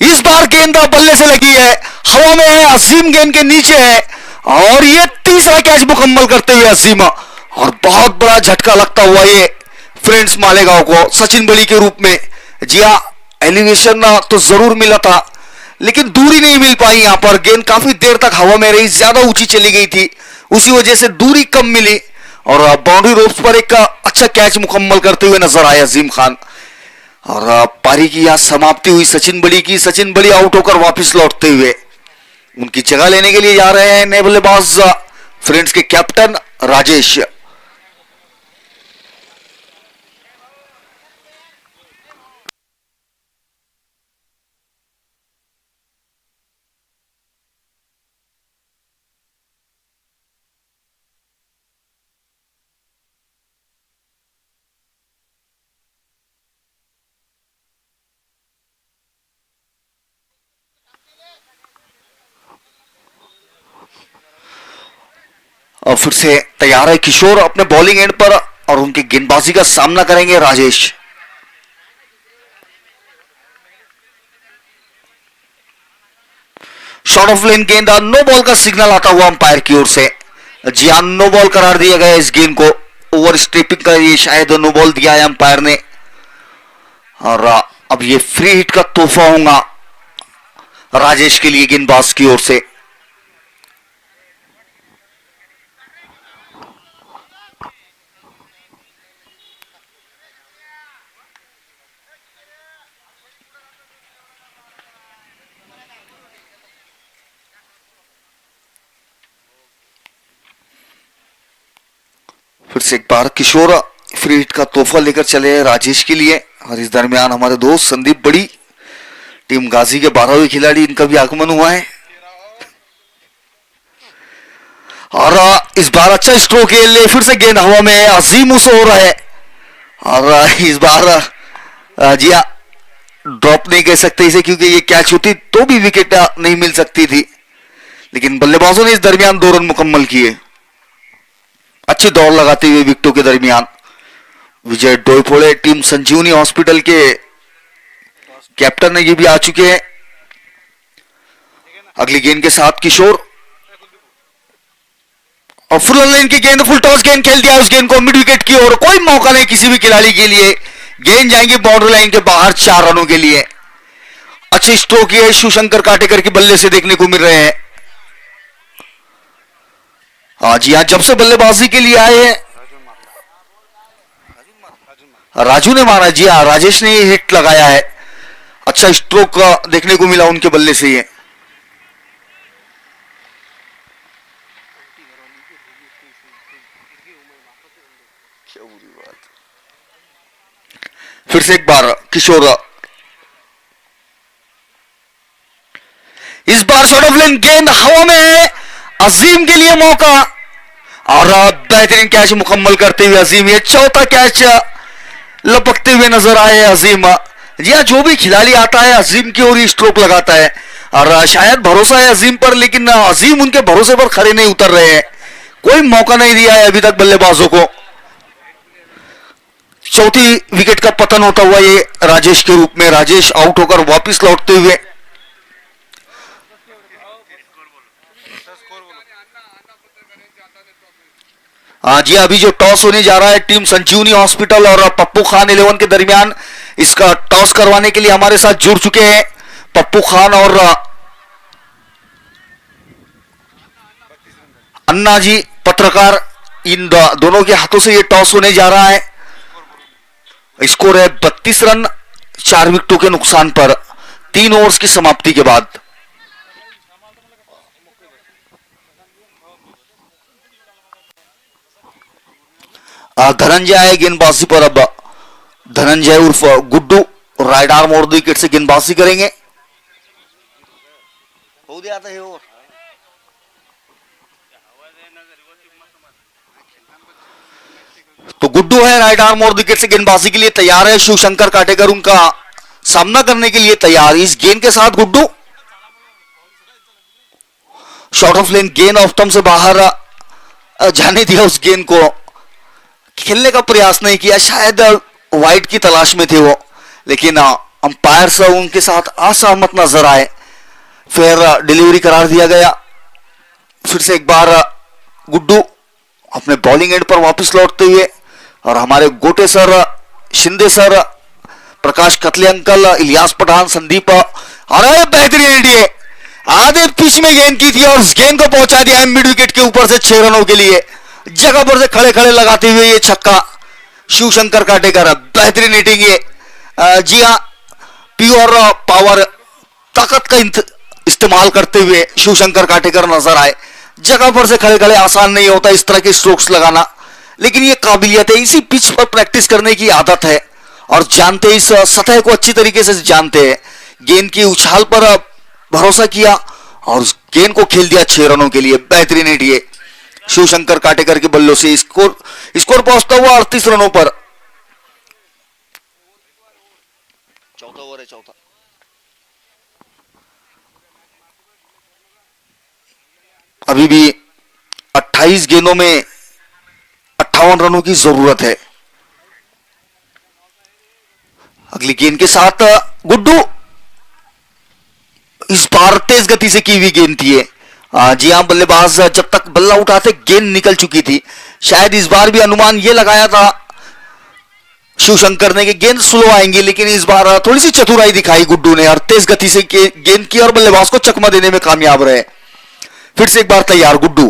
इस बार गेंद बल्ले से लगी है, हवा में है, अजीम गेंद के नीचे है और ये तीसरा कैच मुकम्मल करते हुए अजीम, और बहुत बड़ा झटका लगता हुआ ये फ्रेंड्स मालेगांव को सचिन बड़ी के रूप में। जी हाँ, एलिवेशन तो जरूर मिला था लेकिन दूरी नहीं मिल पाई। यहां पर गेंद काफी देर तक हवा में रही, ज्यादा ऊंची चली गई थी, उसी वजह से दूरी कम मिली और बाउंड्री रोप्स पर एक अच्छा कैच मुकम्मल करते हुए नजर आए अजीम खान। और पारी की यहां समाप्ति हुई सचिन बड़ी की। सचिन बड़ी आउट होकर वापस लौटते हुए उनकी जगह लेने के लिए जा रहे हैं नए बल्लेबाज फ्रेंड्स के कैप्टन राजेश। और फिर से तैयार है किशोर अपने बॉलिंग एंड पर और उनकी गेंदबाजी का सामना करेंगे राजेश। शॉर्ट ऑफ लेन गेंद, नो बॉल का सिग्नल आता हुआ अंपायर की ओर से। जी हां, नो बॉल करार दिया गया इस गेंद को। ओवर स्टेपिंग का ये शायद नो बॉल दिया है अंपायर ने और अब ये फ्री हिट का तोहफा होगा राजेश के लिए गेंदबाज की ओर से। फिर से एक बार किशोर फ्री हिट का तोहफा लेकर चले राजेश के लिए। और इस दरमियान हमारे दोस्त संदीप बड़ी, टीम गाजी के 12वें खिलाड़ी, इनका भी आगमन हुआ है और इस बार अच्छा स्ट्रोक खेल ले। फिर से गेंद हवा में, अजीम उस हो रहा है और इस बार जी हाँ, ड्रॉप नहीं कह सकते इसे क्योंकि ये कैच होती तो भी विकेट नहीं मिल सकती थी, लेकिन बल्लेबाजों ने इस दरमियान 2 रन मुकम्मल किए अच्छी दौड़ लगाते हुए विकेटों के दरमियान। विजय डोईफोड़े टीम संजीवनी हॉस्पिटल के कैप्टन है, ये भी आ चुके हैं। अगली गेंद के साथ किशोर और फुल लाइन की गेंद, फुल टॉस गेंद खेल दिया उस गेंद को मिड विकेट की ओर। कोई मौका नहीं किसी भी खिलाड़ी के लिए, गेंद जाएंगी बाउंड्री लाइन के बाहर 4 रनों के लिए। अच्छी स्ट्रोक ये शिवशंकर काटेकर के बल्ले से देखने को मिल रहे हैं। हाँ जी हाँ, जब से बल्लेबाजी के लिए आए हैं राजू ने मारा। जी हाँ, राजेश ने हिट लगाया है, अच्छा स्ट्रोक देखने को मिला उनके बल्ले से। ये फिर से एक बार किशोर, इस बार शॉर्ट ऑफ लेन गेंद हवा में है, अजीम के लिए मौका और बेहतरीन कैच मुकम्मल करते हुए अजीम। ये चौथा कैच लपकते हुए नजर आए अजीम। जी हाँ, जो भी खिलाड़ी आता है अजीम की ओर ही स्ट्रोक लगाता है और शायद भरोसा है अजीम पर, लेकिन अजीम उनके भरोसे पर खड़े नहीं उतर रहे हैं। कोई मौका नहीं दिया है अभी तक बल्लेबाजों को। चौथी विकेट का पतन होता हुआ ये राजेश के रूप में। राजेश आउट होकर वापस लौटते हुए जी अभी जो टॉस होने जा रहा है टीम संजीवनी हॉस्पिटल और पप्पू खान 11 के दरमियान, इसका टॉस करवाने के लिए हमारे साथ जुड़ चुके हैं पप्पू खान और अन्ना जी पत्रकार। इन दोनों के हाथों से ये टॉस होने जा रहा है। स्कोर है 32 रन 4 विकेटों के नुकसान पर 3 ओवर्स की समाप्ति के बाद। धनंजय आए गेंदबाजी पर। अब धनंजय उर्फ गुड्डू राइट आर्म और विकेट से गेंदबाजी करेंगे। तो गुड्डू है राइट आर्म और विकेट से गेंदबाजी के लिए तैयार है। शिवशंकर काटेकर उनका सामना करने के लिए तैयार। इस गेंद के साथ गुड्डू शॉर्ट ऑफ लेन गेंद ऑफ स्टंप से बाहर जाने दिया। उस गेंद को खेलने का प्रयास नहीं किया, शायद वाइड की तलाश में थे वो, लेकिन अंपायर उनके साथ असहमत नजर आए। फिर डिलीवरी करार दिया गया। फिर से एक बार गुड्डू अपने बॉलिंग एंड पर वापस लौटते हुए और हमारे गोटे सर, शिंदे सर, प्रकाश कतले अंकल, इलियास पठान, संदीप, अरे बेहतरीन एंडिए आधे पिच में गेंद की थी और उस गेंद को पहुंचा दिया मिड विकेट के ऊपर से 6 रनों के लिए। जगह पर से खड़े खड़े लगाते हुए ये छक्का शिवशंकर काटेकर, बेहतरीन हिटिंग ये। जी हाँ, प्योर पावर, ताकत का इस्तेमाल करते हुए शिवशंकर काटेकर नजर आए। जगह पर से खड़े खड़े आसान नहीं होता इस तरह के स्ट्रोक्स लगाना, लेकिन ये काबिलियत है, इसी पिच पर प्रैक्टिस करने की आदत है और जानते इस सतह को अच्छी तरीके से जानते हैं। गेंद की उछाल पर भरोसा किया और उस गेंद को खेल दिया 6 रनों के लिए। बेहतरीन हिट ये शिवशंकर काटेकर के बल्लों से। स्कोर पहुंचता हुआ 38 रनों पर। चौथा ओवर है, चौथा। अभी भी 28 गेंदों में 58 रनों की जरूरत है। अगली गेंद के साथ गुड्डू, इस बार तेज गति से की हुई गेंद थी ये। जी हां, बल्लेबाज जब तक बल्ला उठाते गेंद निकल चुकी थी। शायद इस बार भी अनुमान ये लगाया था शिवशंकर ने कि गेंद स्लो आएंगी, लेकिन इस बार थोड़ी सी चतुराई दिखाई गुड्डू ने और तेज गति से गेंद की और बल्लेबाज को चकमा देने में कामयाब रहे। फिर से एक बार तैयार गुड्डू,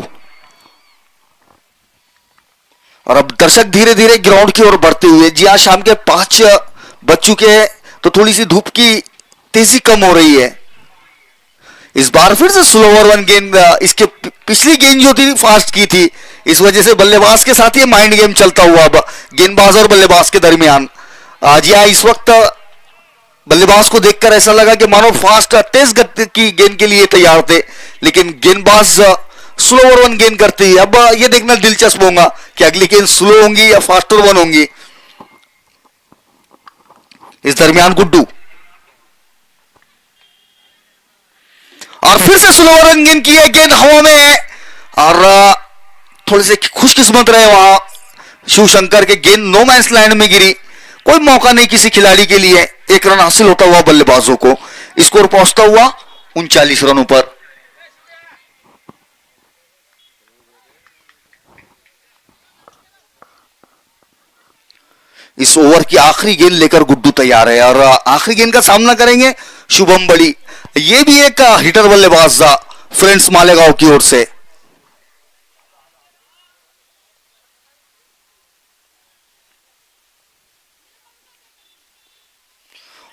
और अब दर्शक धीरे धीरे ग्राउंड की ओर बढ़ते हुए। जी हां, शाम के 5 बज चुके हैं तो थोड़ी सी धूप की तेजी कम हो रही है। इस बार फिर से स्लोवर वन गेंद, इसके पिछली गेंद जो थी फास्ट की थी, इस वजह से बल्लेबाज के साथ ये माइंड गेम चलता हुआ अब गेंदबाज और बल्लेबाज के दरमियान। जी हाँ, इस वक्त बल्लेबाज को देखकर ऐसा लगा कि मानो फास्ट तेज गति की गेंद के लिए तैयार थे, लेकिन गेंदबाज स्लोवर वन गेंद करते ही। अब ये देखना दिलचस्प होगा कि अगली गेंद स्लो होंगी या फास्टर वन होंगी। इस दरमियान गुड्डू, और फिर से स्लोवर वन गेंद की है, गेंद हवा में है और थोड़े से खुशकिस्मत रहे वहां शिवशंकर के, गेंद नो मैंस लैंड में गिरी। कोई मौका नहीं किसी खिलाड़ी के लिए। 1 रन हासिल होता हुआ बल्लेबाजों को। स्कोर पहुंचता हुआ 39 रनों पर। इस ओवर की आखिरी गेंद लेकर गुड्डू तैयार है और आखिरी गेंद का सामना करेंगे शुभम बड़ी। ये भी एक हिटर बल्लेबाज फ्रेंड्स मालेगांव की ओर से।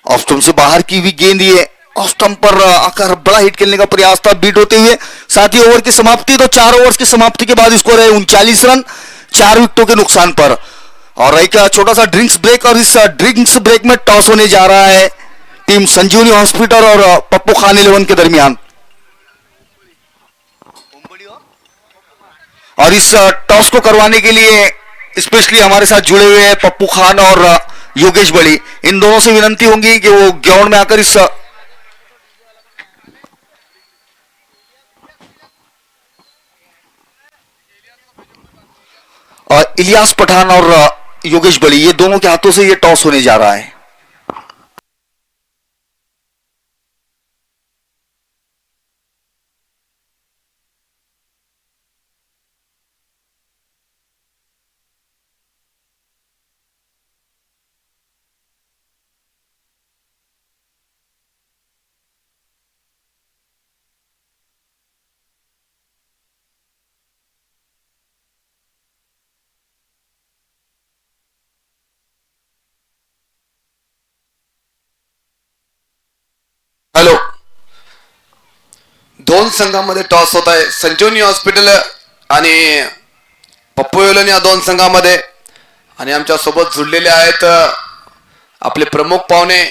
ऑफ स्टंप से बाहर की हुई गेंद, ये ऑफ स्टंप पर आकर बड़ा हिट खेलने का प्रयास था बीट होते हुए। साथ ही ओवर की समाप्ति, तो 4 ओवर्स की समाप्ति के बाद स्कोर है 39 रन 4 विकेटों के नुकसान पर। और एक छोटा सा ड्रिंक्स ब्रेक, और इस ड्रिंक्स ब्रेक में टॉस होने जा रहा है टीम संजीवनी हॉस्पिटल और पप्पू खान 11 के दरमियान। और इस टॉस को करवाने के लिए स्पेशली हमारे साथ जुड़े हुए हैं पप्पू खान और योगेश बड़ी। इन दोनों से विनती होगी कि वो ग्राउंड में आकर इस इलियास पठान और योगेश बड़ी, ये दोनों के हाथों से ये टॉस होने जा रहा है। हॅलो, 2 संघांमध्ये टॉस होत आहे. संजीवनी हॉस्पिटल आणि पप्पू वेलोन या 2 संघांमध्ये. आणि आमच्या सोबत जुळलेले आहेत आपले प्रमुख पाहुणे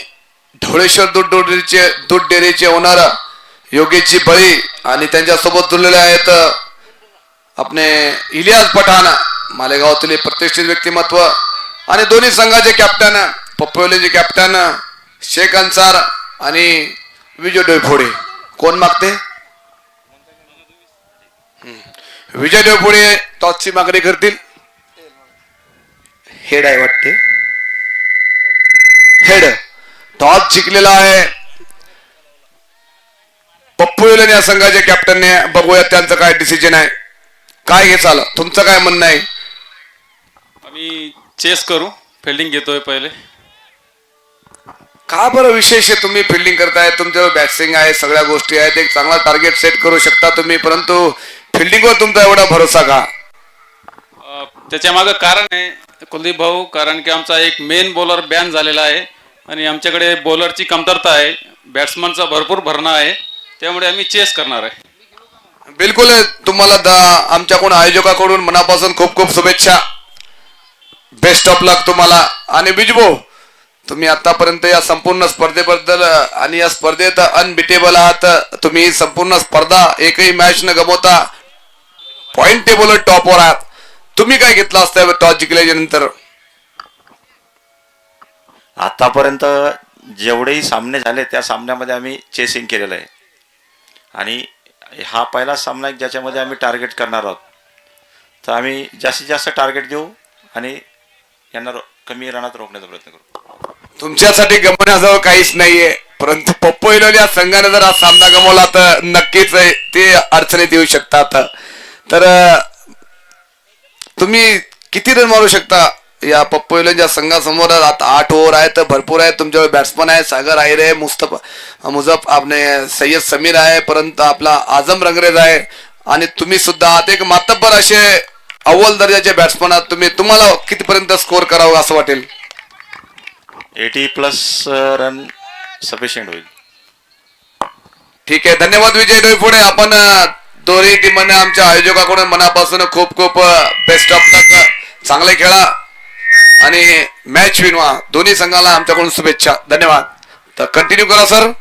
ढवळेश्वर दूध डेअरीचे ओनर योगेशजी बळी, आणि त्यांच्या सोबत जुळलेले आहेत अपने इलियास पठान मालेगावातील प्रतिष्ठित व्यक्तिमत्व आणि दोन्ही संघाचे कॅप्टन पप्पोलेचे कॅप्टन शेख अन्सार आणि विजय डोईफोडे. कोण मागते? विजय डोईफोडे टॉसची मागणी करतील. हेड आहे वाटते. हेड टॉस जिंकलेला आहे पप्पोले या संघाच्या कॅप्टनने. बघूया त्यांचं काय डिसिजन आहे. काय घेचाल? तुमचं काय म्हणणं आहे? आम्ही चेस करू. फिल्डिंग घेतोय पहिले. का बरं विशेष आहे? तुम्ही फिल्डिंग करताय, तुमच्यावर बॅट्सिंग आहे, सगळ्या गोष्टी आहेत, एक चांगला टार्गेट सेट करू शकता तुम्ही, परंतु फिल्डिंगवर तुमचा एवढा भरोसा का? त्याच्या मागं कारण आहे कुलदीप भाऊ, कारण की आमचा एक मेन बॉलर बॅन झालेला आहे आणि आमच्याकडे बॉलरची कमतरता आहे, बॅट्समनचा भरपूर भरणा आहे, त्यामुळे आम्ही चेस करणार आहे. बिलकुल. तुम्हाला आमच्याकडून आयोजकाकडून मनापासून खूप खूप शुभेच्छा. बेस्ट ऑफ लक तुम्हाला. आणि बिजबो, तुम्ही आतापर्यंत या संपूर्ण स्पर्धेबद्दल आणि या स्पर्धेत अनबिटेबल आहात. तुम्ही संपूर्ण स्पर्धा एकही मॅच न गमवता पॉइंट टेबलवर टॉपवर आहात. तुम्ही काय घेतलं असतं टॉस जिंकल्याच्या नंतर? आतापर्यंत जेवढेही सामने झाले त्या सामन्यामध्ये आम्ही चेसिंग केलेलं आहे आणि हा पहिला सामना आहे ज्याच्यामध्ये आम्ही टार्गेट करणार आहोत. तर आम्ही जास्तीत जास्त टार्गेट देऊ आणि यांना कमी रनात रोखण्याचा प्रयत्न करू. तुमच्यासाठी गमवण्याजवळ काहीच नाहीये, परंतु पप्पोले या संघाने जर हा सामना गमवला तर नक्कीच ते अडचणीत येऊ शकतात. तर तुम्ही किती रन मारू शकता या पप्पोलेच्या संघासमोर? आता 8 ओव्हर आहेत, भरपूर आहे. तुमच्यावर बॅट्समन आहे, सागर आहिर आहे, मुझफ आपले सय्यद समीर आहे, परंतु आपला आझम रंगरेज आहे आणि तुम्ही सुद्धा आहात एक मातब्बर असे अव्वल दर्जाचे बॅट्समन आहात. तुम्हाला कितीपर्यंत स्कोर करावं असं वाटेल? 80+ रन सफिशियंट होईल. ठीक आहे, धन्यवाद विजय डोईफोडे. आपण दोन्ही टीमांना आमच्या आयोजकाकडून मनापासून खूप खूप बेस्ट ऑफ लक. चांगले खेळा आणि मॅच विन व्हा. दोन्ही संघाला आमच्याकडून शुभेच्छा. धन्यवाद. तर कंटिन्यू करा सर.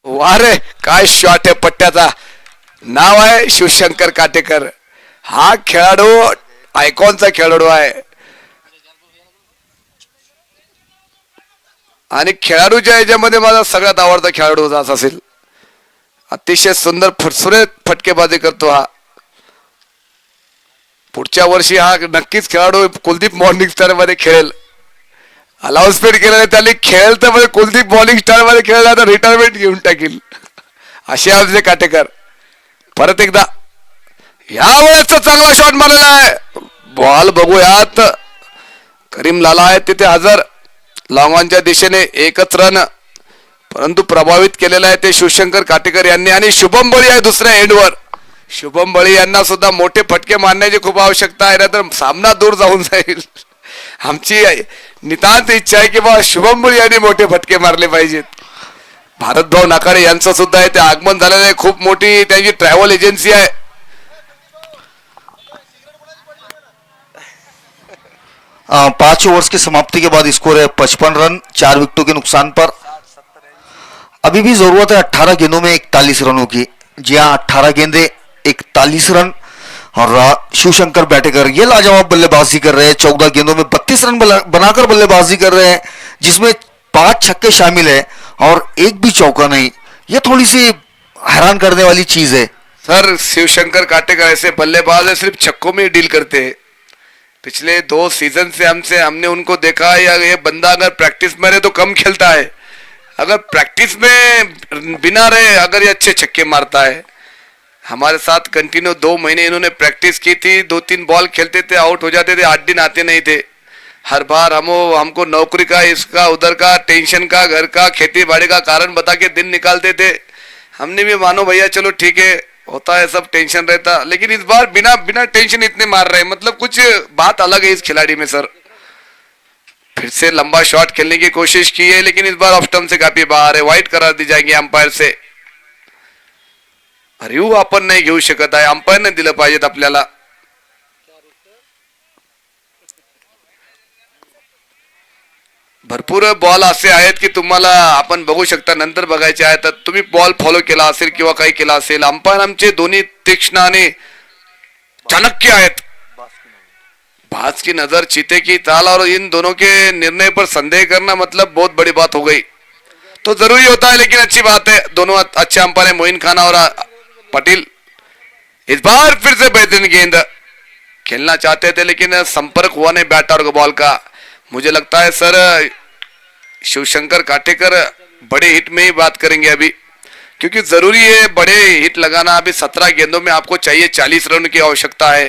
वारे काय शॉट आहे पट्ट्याचा. नाव आहे शिवशंकर काटेकर. हा खेळाडू आयकॉनचा खेळाडू आहे आणि खेळाडूच्या याच्यामध्ये माझा सगळ्यात आवडता खेळाडू असेल. अतिशय सुंदर फटसुरेत फटकेबाजी करतो हा. पुढच्या वर्षी हा नक्कीच खेळाडू कुलदीप मॉर्निंग स्टार मध्ये खेळेल. अलाउन्समेंट केलेलं त्यांनी खेळ तर मध्ये कुलदीप मॉर्निंग स्टार मध्ये खेळला तर रिटायरमेंट घेऊन टाकील असे आमचे काटेकर. परत एकदा या वेळेस चांगला शॉट मारलेला आहे. बॉल बघूयात करीम लाला आहे तिथे हजर. लॉंगॉनच्या दिशेने एकच रन, परंतु प्रभावित केलेला आहे ते शिवशंकर काटेकर यांनी. आणि शुभम बळी आहे दुसऱ्या एंडवर. शुभम बळी यांना सुद्धा मोठे फटके मारण्याची खूप आवश्यकता आहे, तर सामना दूर जाऊन जाईल. आमची नितांत इच्छा आहे की बा शुभम बळी यांनी मोठे फटके मारले पाहिजेत. भारत भाऊ नाकाडे यांचं सुद्धा इथे आगमन झालेलं आहे. खूप मोठी त्यांची ट्रॅव्हल एजन्सी आहे. 5 ओवर्स की समाप्ति के बाद स्कोर है 55 रन 4 विकेटों के नुकसान पर. अभी भी जरूरत है 18 गेंदों में 41 रनों की. जी हाँ, 18 गेंदे 41 रन. और शिवशंकर बैटेकर ये लाजवाब बल्लेबाजी कर रहे हैं. 14 गेंदों में 32 रन बनाकर बल्लेबाजी कर रहे हैं, जिसमें 5 छक्के शामिल है और एक भी चौका नहीं. ये थोड़ी सी हैरान करने वाली चीज है. सर शिवशंकर काटेकर ऐसे बल्लेबाज है, सिर्फ छक्कों में ही डील करते हैं. पिछले 2 सीजन से हमने उनको देखा है. या ये बंदा अगर प्रैक्टिस में रहे तो कम खेलता है, अगर प्रैक्टिस में बिना रहे अगर ये अच्छे छक्के मारता है. हमारे साथ कंटिन्यू 2 महीने इन्होंने प्रैक्टिस की थी. 2-3 बॉल खेलते थे, आउट हो जाते थे, 8 दिन आते नहीं थे. हर बार हमको नौकरी का, इसका उधर का, टेंशन का, घर का, खेती बाड़ी का कारण बता के दिन निकालते थे. हमने भी मानो भैया चलो ठीक है, होता है, सब टेंशन रहता. लेकिन इस बार बिना बिना टेंशन इतने मार रहे हैं, मतलब कुछ बात अलग है इस खिलाड़ी में सर. फिर से लंबा शॉट खेलने की कोशिश की है, लेकिन इस बार ऑफ स्टंप से काफी बाहर है. वाइड करार दी जाएगी अंपायर से. रिव्यू आपण नाही घेऊ शकत आहे, अंपायरने दिलं पाहिजेत आपल्याला. भरपूर बॉल असे आहेत की तुम्हाला आपण बघू शकता, नंतर बघायचे आहेत. तुम्ही बॉल फॉलो केला असेल किंवा काही केला असेल. अंपायर आमचे दोन्ही तीक्ष्ण आणि चाणक्य आहेत. बाज की नजर, चीते की चाल, और इन दोनों के निर्णय पर संदेह करना मतलब बहुत बड़ी बात हो गई. तो जरूरी होता है, लेकिन अच्छी बात है. दोनों अच्छे अंपायर है, मोइन खान और पटेल. इस बार फिर से बेहतरीन गेंद. खेलना चाहते थे लेकिन संपर्क हुआ नहीं बैट और बॉल का. मुझे लगता है सर शिवशंकर काटेकर बड़े हिट में ही बात करेंगे अभी, क्योंकि जरूरी है बड़े हिट लगाना. अभी 17 गेंदों में आपको चाहिए 40 रन की आवश्यकता है,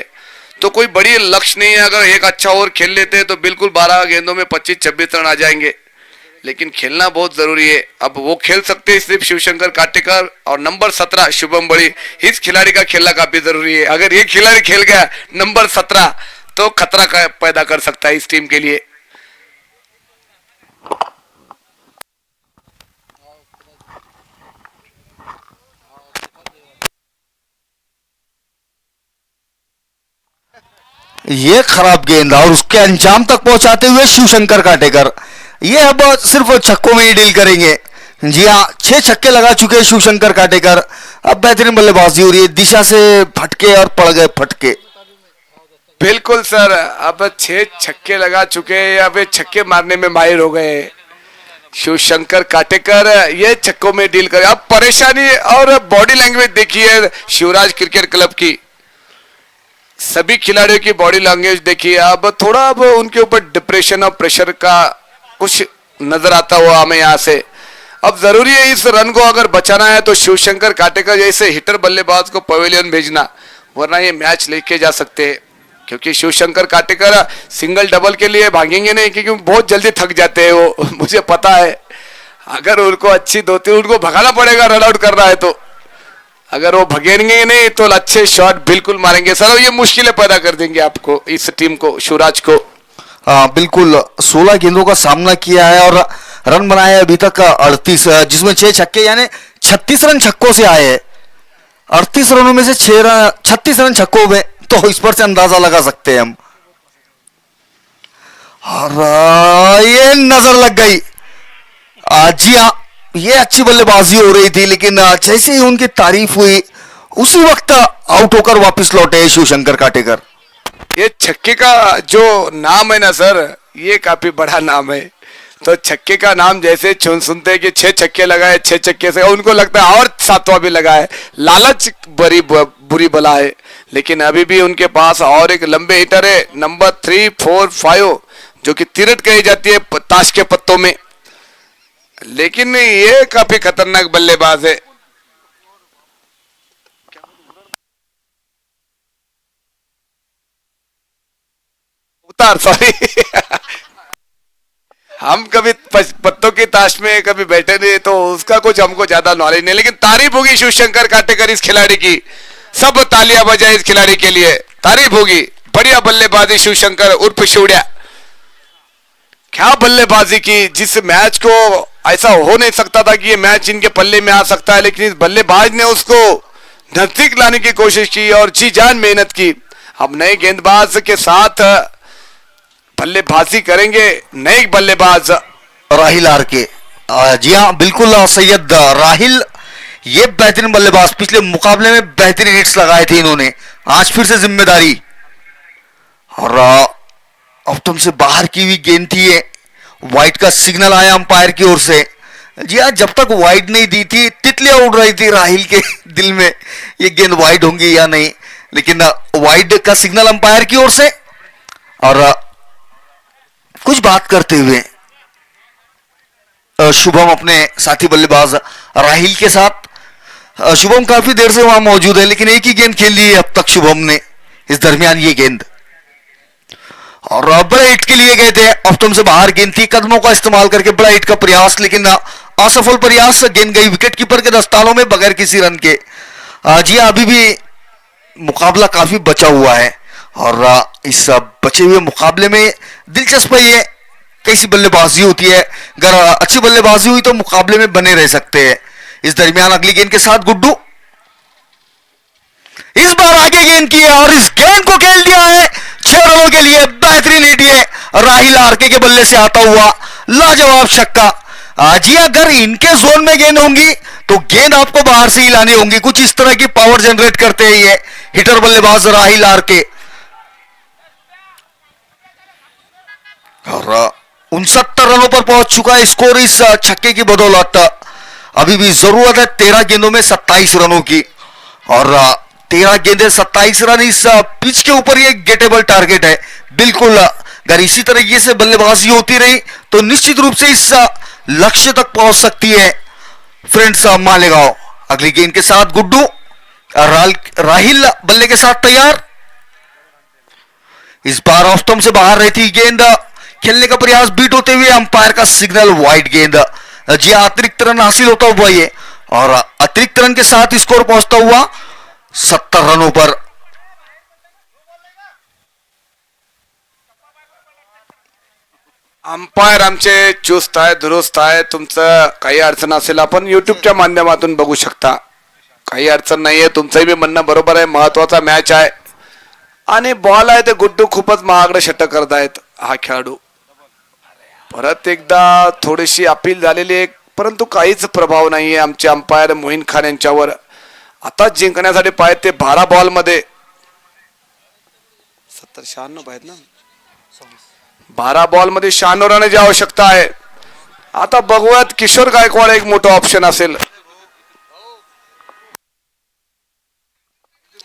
तो कोई बड़ी लक्ष्य नहीं है. अगर एक अच्छा ओवर खेल लेते हैं तो बिल्कुल 12 गेंदों में 25-26 रन आ जाएंगे, लेकिन खेलना बहुत जरूरी है. अब वो खेल सकते हैं सिर्फ शिवशंकर काटेकर और नंबर 17 शुभम बड़ी. इस खिलाड़ी का खेलना काफी जरूरी है. अगर ये खिलाड़ी खेल गया नंबर 17 तो खतरा पैदा कर सकता है इस टीम के लिए. ये खराब गेंद और उसके अंजाम तक पहुंचाते हुए शिवशंकर काटेकर ये अब सिर्फ छक्कों में ही डील करेंगे. जी हाँ, 6 छक्के लगा चुके हैं शिवशंकर काटेकर. अब बेहतरीन बल्लेबाजी हो रही है, दिशा से फटके और पड़ गए फटके. बिल्कुल सर, अब 6 छक्के लगा चुके हैं. अब ये छक्के मारने में माहिर हो गए शिवशंकर काटेकर. ये छक्कों में डील करे. अब परेशानी और बॉडी लैंग्वेज देखिए शिवराज क्रिकेट क्लब की. सभी खिलाड़ियों की बॉडी लैंग्वेज देखिए. अब थोड़ा अब उनके ऊपर डिप्रेशन और प्रेशर का कुछ नजर आता हुआ हमें यहाँ से. अब जरूरी है इस रन को अगर बचाना है तो शिवशंकर काटेकर जैसे हिटर बल्लेबाज को पवेलियन भेजना, वरना ये मैच लेके जा सकते हैं. क्योंकि शिवशंकर काटेकर सिंगल डबल के लिए भागेंगे नहीं, क्योंकि बहुत जल्दी थक जाते हैं वो. मुझे पता है अगर उनको अच्छी 2-3 उनको भगाना पड़ेगा रन आउट करना है तो. अगर वो भगेंगे नहीं तो अच्छे शॉट बिल्कुल मारेंगे सर. ये मुश्किलें पैदा कर देंगे आपको, इस टीम को, शिवराज को. बिल्कुल 16 गेंदों का सामना किया है और रन बनाए अभी तक 38, जिसमें 6 छक्के यानी 36 रन छक्कों से आए हैं. 38 रनों में से 36 रन छक्कों में, तो इस पर से अंदाजा लगा सकते हैं हम. और ये नजर लग गई. जी हाँ, ये अच्छी बल्लेबाजी हो रही थी, लेकिन जैसे ही उनकी तारीफ हुई उसी वक्त आउट होकर वापस लौटे शिवशंकर काटेकर. ये छक्के का जो नाम है ना सर, ये काफी बड़ा नाम है. तो छक्के का नाम जैसे सुनते हैं कि 6 छक्के लगाए, 6 छक्के से उनको लगता है और 7वां भी लगाए. लालच बड़ी बुरी बला है. लेकिन अभी भी उनके पास और एक लंबे हिटर है नंबर 3, 4, 5, जो कि तिरट कही जाती है ताश के पत्तों में. लेकिन ये काफी खतरनाक बल्लेबाज है. उतार, सॉरी हम कभी पत्तों की ताश में कभी बैठे नहीं तो उसका कुछ हमको ज्यादा नॉलेज नहीं, लेकिन तारीफ होगी शिवशंकर काटेकर इस खिलाड़ी की, सब तालियां बजाए इस खिलाड़ी के लिए, तारीफ होगी। बढ़िया बल्लेबाजी शिवशंकर उर्फ शिवड़िया, क्या बल्लेबाजी की। जिस मैच को ऐसा हो नहीं सकता था कि ये मैच इनके पल्ले में आ सकता है, लेकिन इस बल्लेबाज ने उसको नजदीक लाने की कोशिश की और जी जान मेहनत की। अब नए गेंदबाज के साथ बल्लेबाजी करेंगे नए बल्लेबाज राहिल आर के। जी हाँ बिल्कुल सैयद राहिल, ये बेहतरीन बल्लेबाज, पिछले मुकाबले में बेहतरीन हिट्स लगाए थे इन्होंने, आज फिर से जिम्मेदारी। और ऑप्टम से बाहर की हुई गेंद थी ये, वाइड का सिग्नल आया अंपायर की ओर से। जी हाँ, जब तक वाइड नहीं दी थी तितलियां उड़ रही थी राहिल के दिल में, ये गेंद वाइड होंगी या नहीं, लेकिन वाइड का सिग्नल अंपायर की ओर से। और कुछ बात करते हुए शुभम अपने साथी बल्लेबाज राहिल के साथ। शुभम काफी देर से वहां मौजूद है, लेकिन एक ही गेंद खेल ली है अब तक शुभम ने, इस दरमियान ये गेंद। और बड़े हिट के लिए गए थे, ऑप्टम से बाहर गेंद थी, कदमों का इस्तेमाल करके बड़ा हिट का प्रयास, लेकिन असफल प्रयास, गेंद गई विकेट कीपर के दस्तानों में बगैर किसी रन के। जी अभी भी मुकाबला काफी बचा हुआ है और इस बचे हुए मुकाबले में दिलचस्प है ये, कैसी बल्लेबाजी होती है। अगर अच्छी बल्लेबाजी हुई तो मुकाबले में बने रह सकते हैं। इस दरमियान अगली गेंद के साथ गुड्डू, इस बार आगे गेंद की है और इस गेंद को खेल दिया है 6 रनों के लिए। बेहतरीन हिट है राहिल आरके के बल्ले से आता हुआ, लाजवाब छक्का। जी अगर इनके जोन में गेंद होंगी तो गेंद आपको बाहर से ही लानी होंगी, कुछ इस तरह की पावर जनरेट करते हैं ये हिटर बल्लेबाज राहिल आरके। और 69 रनों पर पहुंच चुका है स्कोर इस छक्के की बदौलत। अभी भी जरूरत है 13 गेंदों में 27 रनों की, और 13 गेंदें 27 रन इस पिच के ऊपर ये गेटेबल टारगेट है बिल्कुल। अगर इसी तरीके से बल्लेबाजी होती रही तो निश्चित रूप से इस लक्ष्य तक पहुंच सकती है फ्रेंड्स मालेगांव। अगली गेंद के साथ गुड्डू, राहिल बल्ले के साथ तैयार। इस बार ऑफ स्टंप से बाहर रहती गेंद, खेलने का प्रयास बीट होते हुए अंपायर का सिग्नल, वाइड गेंद। जी अतिरिक्त रन हासिल होता हुआ ये, और अतिरिक्त रन के साथ स्कोर पहुंचता हुआ 70 रनों पर। अंपायर आमचे चुस्त आहे, दुरुस्त आहे. तुमचं काही अडचण असेल आपण युट्यूबच्या माध्यमातून बघू शकता, काही अडचण नाहीये. तुमचंही बी म्हणणं बरोबर आहे, महत्वाचा मॅच आहे आणि बॉल आहे ते गुड्डू खूपच महागडं षटक करत आहेत हा खेळाडू. परत एकदा थोडीशी अपील झालेली आहे, परंतु काहीच प्रभाव नाहीये आमचे अंपायर मोहीन खान यांच्यावर. आता जिंकण्यासाठी पाहिजे ते 12 बॉल मध्ये 70-96 पाहिजेत ना, 12 बॉल मध्ये 96 रनाची आवश्यकता आहे. आता बघूयात, किशोर गायकवाड एक मोठा ऑप्शन असेल.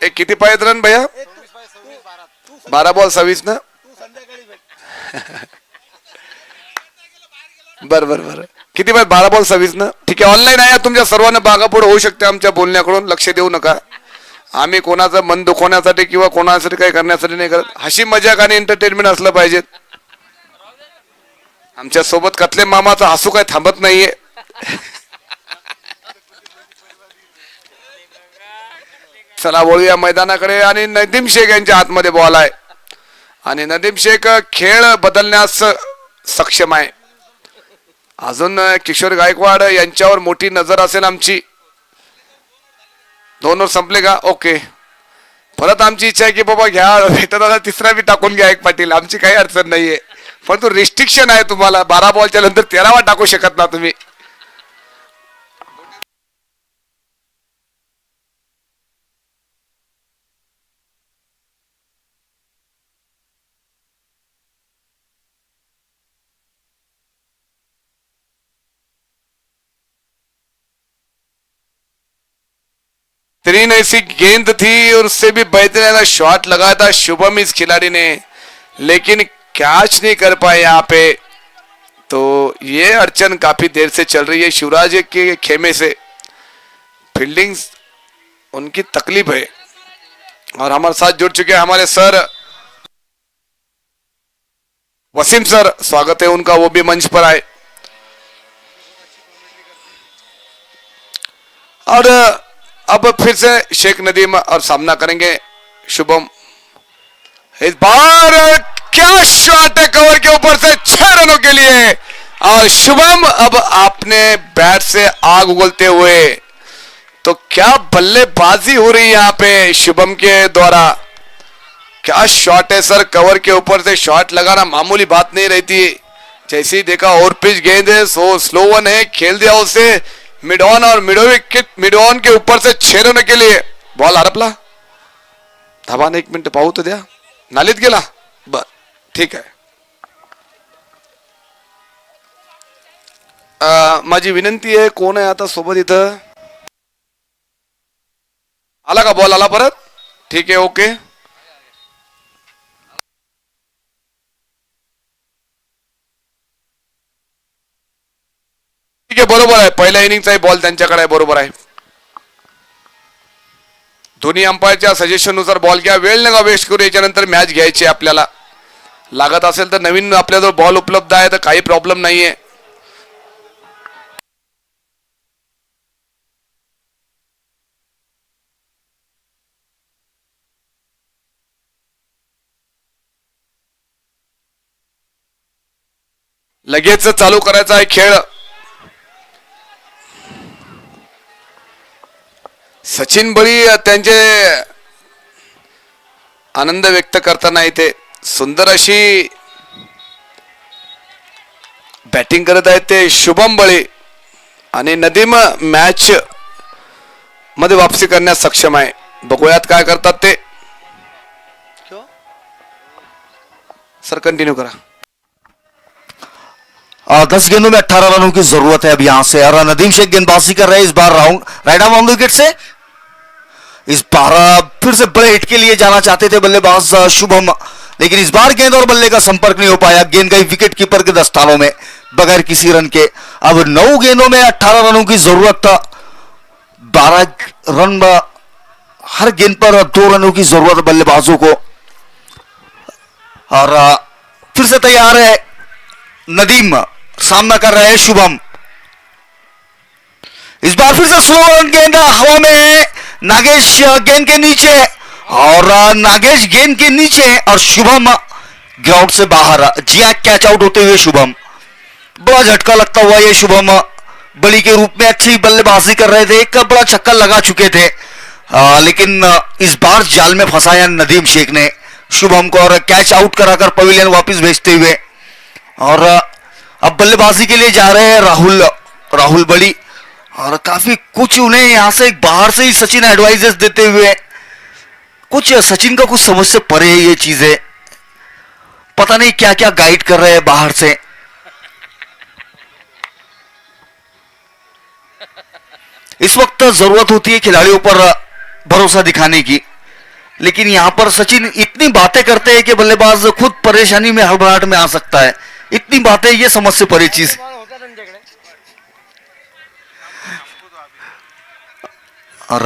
एक किती पाहिजेत रन भैया? 12 बॉल 26 ना. बर बर बर, किती पाहिजे? 12 बॉल 26 ना. ठीक आहे, ऑनलाईन आहे, तुमच्या सर्वांना बागापुढे होऊ शकते आमच्या बोलण्याकडून, लक्ष देऊ नका. आम्ही कोणाचं मन दुखवण्यासाठी किंवा कोणासाठी काही करण्यासाठी नाही करत. हशी मजाक आणि एंटरटेनमेंट असलं पाहिजे. आमच्या सोबत कतले मामाचं हसू काय थांबत नाहीये. चला वळूया मैदानाकडे, आणि नदीम शेख यांच्या हातमध्ये बॉल आहे आणि नदीम शेख खेळ बदलण्यास सक्षम आहे. अजून किशोर गायकवाड यांच्यावर मोठी नजर असेल आमची. 2 ओव्हर संपले का? ओके. परत आमची इच्छा आहे की बाबा घ्या, भेटत आता तिसरा बी टाकून घ्या एक पाटील, आमची काही अडचण नाहीये. पण तो रिस्ट्रिक्शन आहे तुम्हाला, 12 बॉलच्या नंतर 13वा टाकू शकत ना तुम्ही. तीन ऐसी गेंद थी और उससे भी बेहतरीन शॉट लगाया था शुभम इस खिलाड़ी ने, लेकिन कैच नहीं कर पाए यहाँ पे. तो ये अड़चन काफी देर से चल रही है शिवराज के खेमे से. फील्डिंग उनकी तकलीफ है. और हमारे साथ जुड़ चुके हैं हमारे सर वसीम सर स्वागत है उनका, वो भी मंच पर आए। और अब फिर से शेख नदीम और सामना करेंगे शुभम। इस बार क्या शॉट है कवर के ऊपर से 6 रनों के लिए। और शुभम अब आपने बैट से आग उगलते हुए, तो क्या बल्लेबाजी हो रही है यहाँ पे शुभम के द्वारा। क्या शॉट है सर, कवर के ऊपर से शॉट लगाना मामूली बात नहीं रहती। जैसे ही देखा और पिच गेंद है, सो स्लो वन है, खेल दिया उसे मिड ऑन और मिड ऑन के ऊपर से 6 रन के लिए। बॉल हरपला धाबाने 1 मिनिट पाहू तो द्या, नालीत गेला बर ठीक आहे। माझी विनंती आहे, कोण आहे आता सोबत इथं, आला का बॉल, आला परत, ठीक आहे ओके। ठीक आहे बरोबर आहे, पहिल्या इनिंगचाही बॉल त्यांच्याकडे आहे, बरोबर आहे। दोन्ही अंपायरच्या सजेशन नुसार बॉल घ्या, वेळ नका वेस्ट करू, याच्यानंतर मॅच घ्यायची आपल्याला। लागत असेल तर नवीन आपल्याजवळ बॉल उपलब्ध आहे, तर काही प्रॉब्लेम नाहीये। लगेच चालू करायचा आहे खेळ। सचिन बळी त्यांचे आनंद व्यक्त करताना इथे सुंदर अशी बॅटिंग करत आहेत ते शुभम बळी, आणि नदीम मॅच मध्ये वापसी करण्यास सक्षम आहे। बघूयात काय करतात ते। सर कंटिन्यू करा। 10 गेंदों में 18 रनों की जरूरत है अब यहां से। और नदीम शेख गेंदबाजी कर रहे हैं इस बार round right arm on wicket से। इस बार फिर से बड़े हिट के लिए जाना चाहते थे बल्लेबाज शुभम, लेकिन इस बार गेंद और बल्ले का संपर्क नहीं हो पाया। गेंद गई विकेट कीपर के दस्तानों में बगैर किसी रन के। अब 9 गेंदों में 18 रनों की जरूरत था। 12 रन हर गेंद पर 2 रनों की जरूरत बल्लेबाजों को। और फिर से तैयार है नदीम, सामना कर रहे हैं शुभम। इस बार फिर से स्लो रन गेंद हवा में है, नागेश गेंद के नीचे, और नागेश गेंद के नीचे और शुभम ग्राउंड से बाहर। जिया कैच आउट होते हुए शुभम, बड़ा झटका लगता हुआ ये शुभम बड़ी के रूप में अच्छी बल्लेबाजी कर रहे थे, एक बड़ा छक्का लगा चुके थे, लेकिन इस बार जाल में फंसाया नदीम शेख ने शुभम को और कैच आउट कराकर पवेलियन वापस भेजते हुए। और अब बल्लेबाजी के लिए जा रहे हैं राहुल बड़ी, और काफी कुछ उन्हें यहां से बाहर से ही सचिन एडवाइजेस देते हुए, कुछ सचिन का कुछ समझ से परे है ये चीजें, पता नहीं क्या क्या गाइड कर रहे हैं बाहर से। इस वक्त जरूरत होती है खिलाड़ियों पर भरोसा दिखाने की, लेकिन यहां पर सचिन इतनी बातें करते हैं कि बल्लेबाज खुद परेशानी में हड़बड़ाहट में आ सकता है। इतनी बातें, ये समझ से परे चीज। और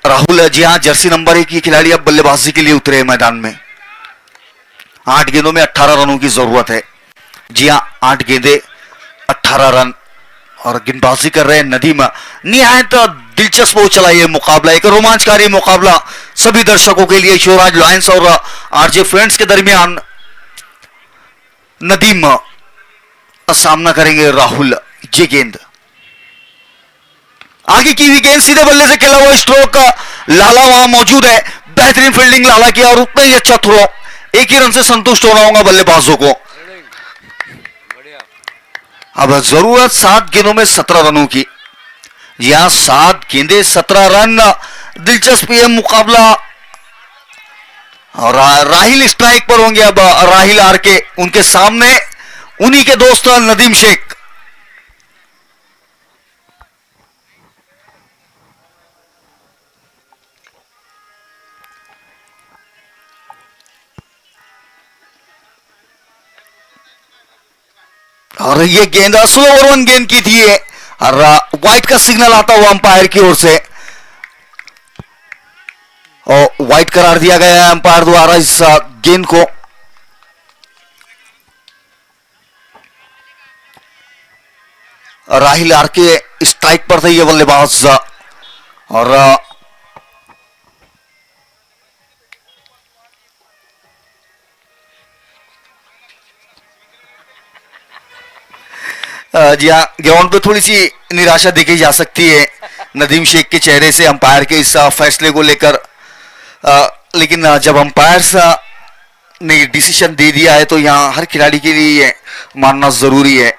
राहुल, जी हाँ, जर्सी नंबर 1 की खिलाड़ी अब बल्लेबाजी के लिए उतरे हैं मैदान में। 8 गेंदों में 18 रनों की जरूरत है। जी हाँ, 8 गेंदे 18 रन, और गेंदबाजी कर रहे हैं नदीम। निहायत दिलचस्प हो चला ये मुकाबला, एक रोमांचकारी मुकाबला सभी दर्शकों के लिए। शिवराज लायंस और आरजे फ्रेंड्स के दरमियान नदीम सामना करेंगे राहुल। ये गेंद आगे की हुई गेंद, सीधे बल्ले से खेला हुआ स्ट्रोक, लाला वहां मौजूद है, बेहतरीन फील्डिंग लाला की, और उतना ही अच्छा थ्रो। एक ही रन से संतुष्ट होना होगा बल्लेबाजों को। अब जरूरत 7 गेंदों में 17 रनों की। यहां 7 गेंदे 17 रन, दिलचस्प ये मुकाबला। और राहिल स्ट्राइक पर होंगे अब, राहिल आर के, उनके सामने उन्हीं के दोस्त नदीम शेख। और ये गेंद स्लो ओवर 1 गेंद की थी, और व्हाइट का सिग्नल आता हुआ अंपायर की ओर से, और व्हाइट करार दिया गया है अंपायर द्वारा इस गेंद को। राहिल आर के स्ट्राइक पर थे ये बल्लेबाज और जी हाँ, ग्राउंड पे थोड़ी सी निराशा देखी जा सकती है नदीम शेख के चेहरे से अंपायर के इस फैसले को लेकर, लेकिन जब अंपायर्स ने डिसीजन दे दिया है तो यहाँ हर खिलाड़ी के लिए ये मानना जरूरी है।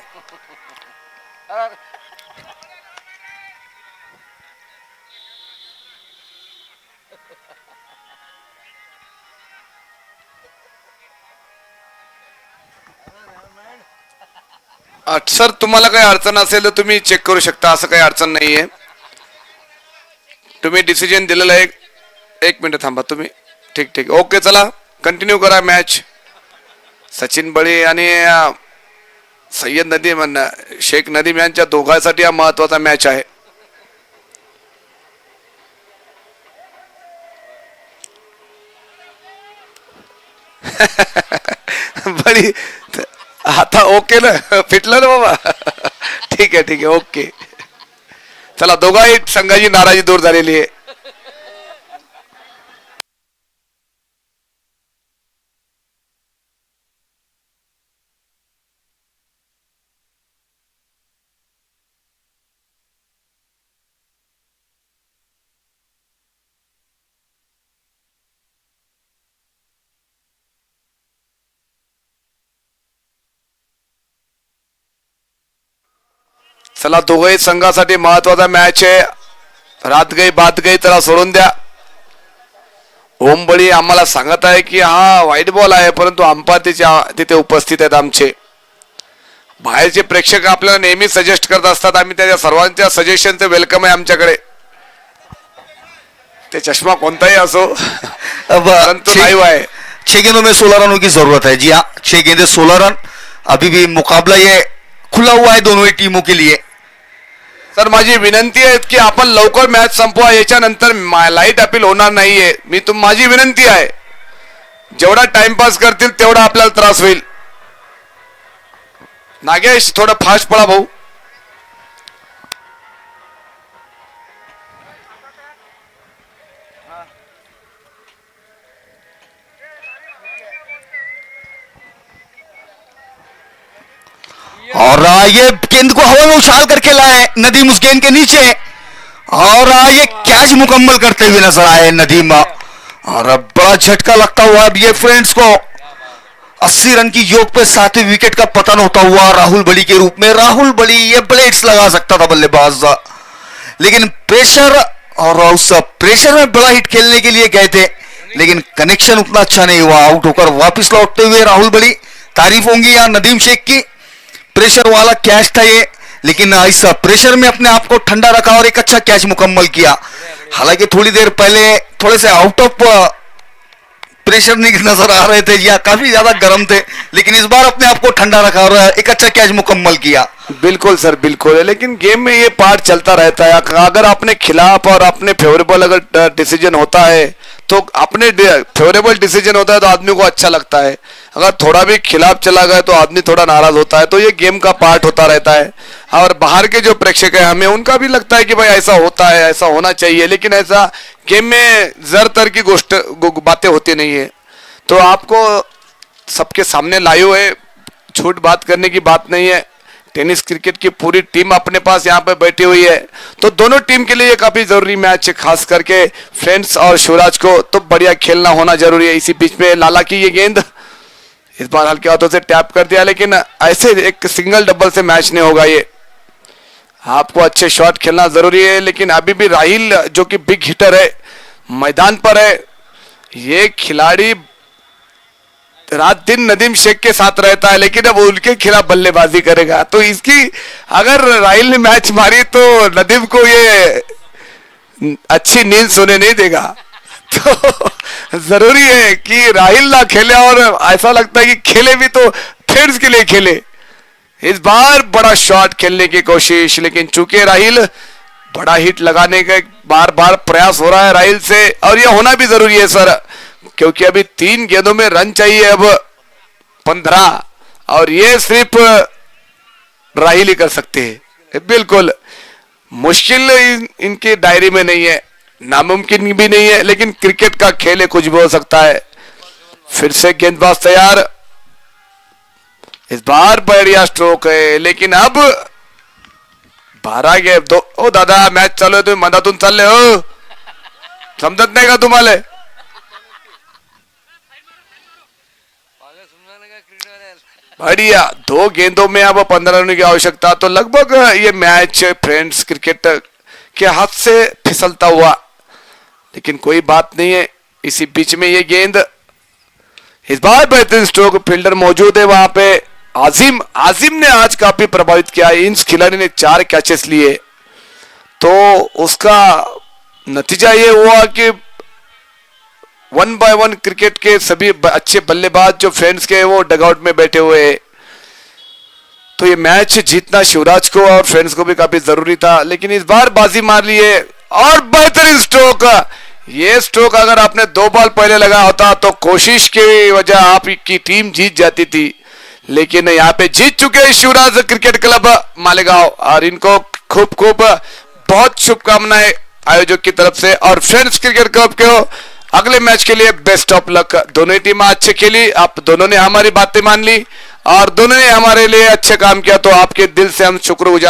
सर तुम्हाला काही अडचण असेल तर तुम्ही चेक करू शकता, असं काही अडचण नाहीये. तुम्ही डिसिजन दिलेलं आहे. एक मिनिट थांबा तुम्ही. ठीक ठीक ओके चला कंटिन्यू करा मॅच. सचिन बळी आणि सय्यद नदीम शेख नदीम यांच्या दोघांसाठी हा महत्वाचा मॅच आहे. बळी आता ओके ना, फिटलं ना बाबा. ठीक आहे ओके. चला दोघाही संघाची नाराजी दूर झालेली आहे. चला दोघही संघासाठी महत्वाचा मॅच आहे. रात गई बात गई त्याला सोडून द्या. ओम बळी आम्हाला सांगत आहे की हा वाईट बॉल आहे, परंतु अंपायर तिथे उपस्थित आहेत आमचे. बाहेरचे प्रेक्षक आपल्याला नेहमी सजेस्ट करत असतात, आम्ही त्याच्या सर्वांच्या सजेशनचे वेलकम आहे आमच्याकडे. ते चष्मा कोणताही असो परंतु लाइव है. 6 गेंदों में 16 रनों की जरूरत है. जी हाँ, 6 गेंदे 16 रन. अभी भी मुकाबला ये खुला हुआ है दोनों ही टीमों के लिए. सर माझी विनंती आहे की आपण लवकर मॅच संपवा, याच्यानंतर लाईट अपील होणार नाहीये. माझी विनंती आहे, जेवढा टाइमपास करतील तेवढा आपल्याला त्रास होईल. नागेश थोड़ा फास्ट पड़ा भाऊ. और ये गेंद को हवा में उछाल कर खेला है नदीम उस गेंद के नीचे, और ये कैच मुकम्मल करते हुए नजर आए नदीम. और बड़ा झटका लगता हुआ अब ये फ्रेंड्स को 80 रन की योग पे 7वें विकेट का पतन होता हुआ राहुल बड़ी के रूप में. राहुल बड़ी ये ब्लेड्स लगा सकता था बल्लेबाज, लेकिन प्रेशर और उस प्रेशर में बड़ा हिट खेलने के लिए गए थे, लेकिन कनेक्शन उतना अच्छा नहीं हुआ. आउट होकर वापिस लौटते हुए राहुल बड़ी, तारीफ होंगी यहाँ नदीम शेख की. प्रेशर वाला कैच था ये, लेकिन इस प्रेशर में अपने आप को ठंडा रखा और एक अच्छा कैच मुकम्मल किया. हालांकि थोड़ी देर पहले थोड़े से आउट ऑफ प्रेशर नजर आ रहे थे, या काफी ज्यादा गर्म थे, लेकिन इस बार अपने आप को ठंडा रखा और एक अच्छा कैच मुकम्मल किया. बिल्कुल सर बिल्कुल है, लेकिन गेम में ये पार्ट चलता रहता है. अगर अपने खिलाफ और अपने फेवरेबल अगर डिसीजन होता है तो अपने फेवरेबल डिसीजन होता है तो आदमी को अच्छा लगता है. अगर थोड़ा भी खिलाफ चला गया तो आदमी थोड़ा नाराज होता है. तो ये गेम का पार्ट होता रहता है. और बाहर के जो प्रेक्षक है हमें उनका भी लगता है कि भाई ऐसा होता है, ऐसा होना चाहिए, लेकिन ऐसा गेम में जर की बातें होती नहीं है. तो आपको सबके सामने लाइव है, झूठ बात करने की बात नहीं है. टेनिस क्रिकेट की पूरी टीम अपने पास यहाँ पे बैठी हुई है, तो दोनों टीम के लिए ये काफी जरूरी मैच है. खास करके फ्रेंड्स और शिवराज को तो बढ़िया खेलना होना जरूरी है. इसी बीच में लाला की ये गेंद इस बार हल्के हाथों से टैप कर दिया, लेकिन ऐसे एक सिंगल डबल से मैच नहीं होगा. ये आपको अच्छे शॉट खेलना जरूरी है, लेकिन अभी भी राहिल जो कि बिग हिटर है मैदान पर है. ये खिलाड़ी रात दिन नदीम शेख के साथ रहता है, लेकिन अब उनके खिलाफ बल्लेबाजी करेगा तो इसकी अगर राहिल ने मैच मारी तो नदीम को ये अच्छी नींद सोने नहीं देगा. तो जरूरी है कि राहिल ना खेले, और ऐसा लगता है कि खेले भी तो फ्रेंड्स के लिए खेले. इस बार बड़ा शॉट खेलने की कोशिश, लेकिन चूंकि राहिल बड़ा हिट लगाने का बार बार प्रयास हो रहा है राहिल से, और यह होना भी जरूरी है सर, क्योंकि अभी 3 गेंदों में रन चाहिए अब 15, और ये सिर्फ राहिल ही कर सकते हैं. बिल्कुल मुश्किल इनकी डायरी में नहीं है, नामुमकिन भी नहीं है, लेकिन क्रिकेट का खेल है, कुछ भी हो सकता है। फिर से गेंदबाज तैयार, इस बार बढ़िया स्ट्रोक है, लेकिन अब 12 गेम दो। ओ दादा मॅच चालू आहे, तुम्ही मधातून चालले हो, समजत नाही का तुम्हाला? बढ़िया, 2 गेंदों में अब 15 रनों की आवश्यकता, तो लगभग ये मैच फ्रेंड्स क्रिकेट के हाथ से फिसलता हुआ, लेकिन कोई बात नहीं है। इसी बीच में ये गेंद, इस बार बेहतरीन स्ट्रोक, फील्डर मौजूद है वहां पे। आजिम ने आज काफी प्रभावित किया, इन खिलाड़ी ने 4 कैचेस लिए, तो उसका नतीजा ये हुआ कि 1 बाय 1 क्रिकेट के सभी अच्छे बल्लेबाज जो फ्रेंड्स के वो डगआउट में बैठे हुए हैं। तो ये मैच जीतना शिवराज को और फ्रेंड्स को भी काफी जरूरी था, लेकिन इस बार बाजी मार ली है और बेहतरीन स्ट्रोक। ये स्ट्रोक अगर आपने 2 बॉल पहले लगा होता तो कोशिश की वजह आपकी टीम जीत जाती थी, लेकिन यहाँ पे जीत चुके हैं शिवराज क्रिकेट क्लब मालेगांव, और इनको खूब खूब बहुत शुभकामनाएं आयोजक की तरफ से, और फ्रेंड्स क्रिकेट क्लब के अगले मैच के लिए बेस्ट ऑफ लक। दोनों ही टीम अच्छे खेली, आप दोनों ने हमारी बातें मान ली और दोनों ने हमारे लिए अच्छे काम किया, तो आपके दिल से हम शुक्रगुजार।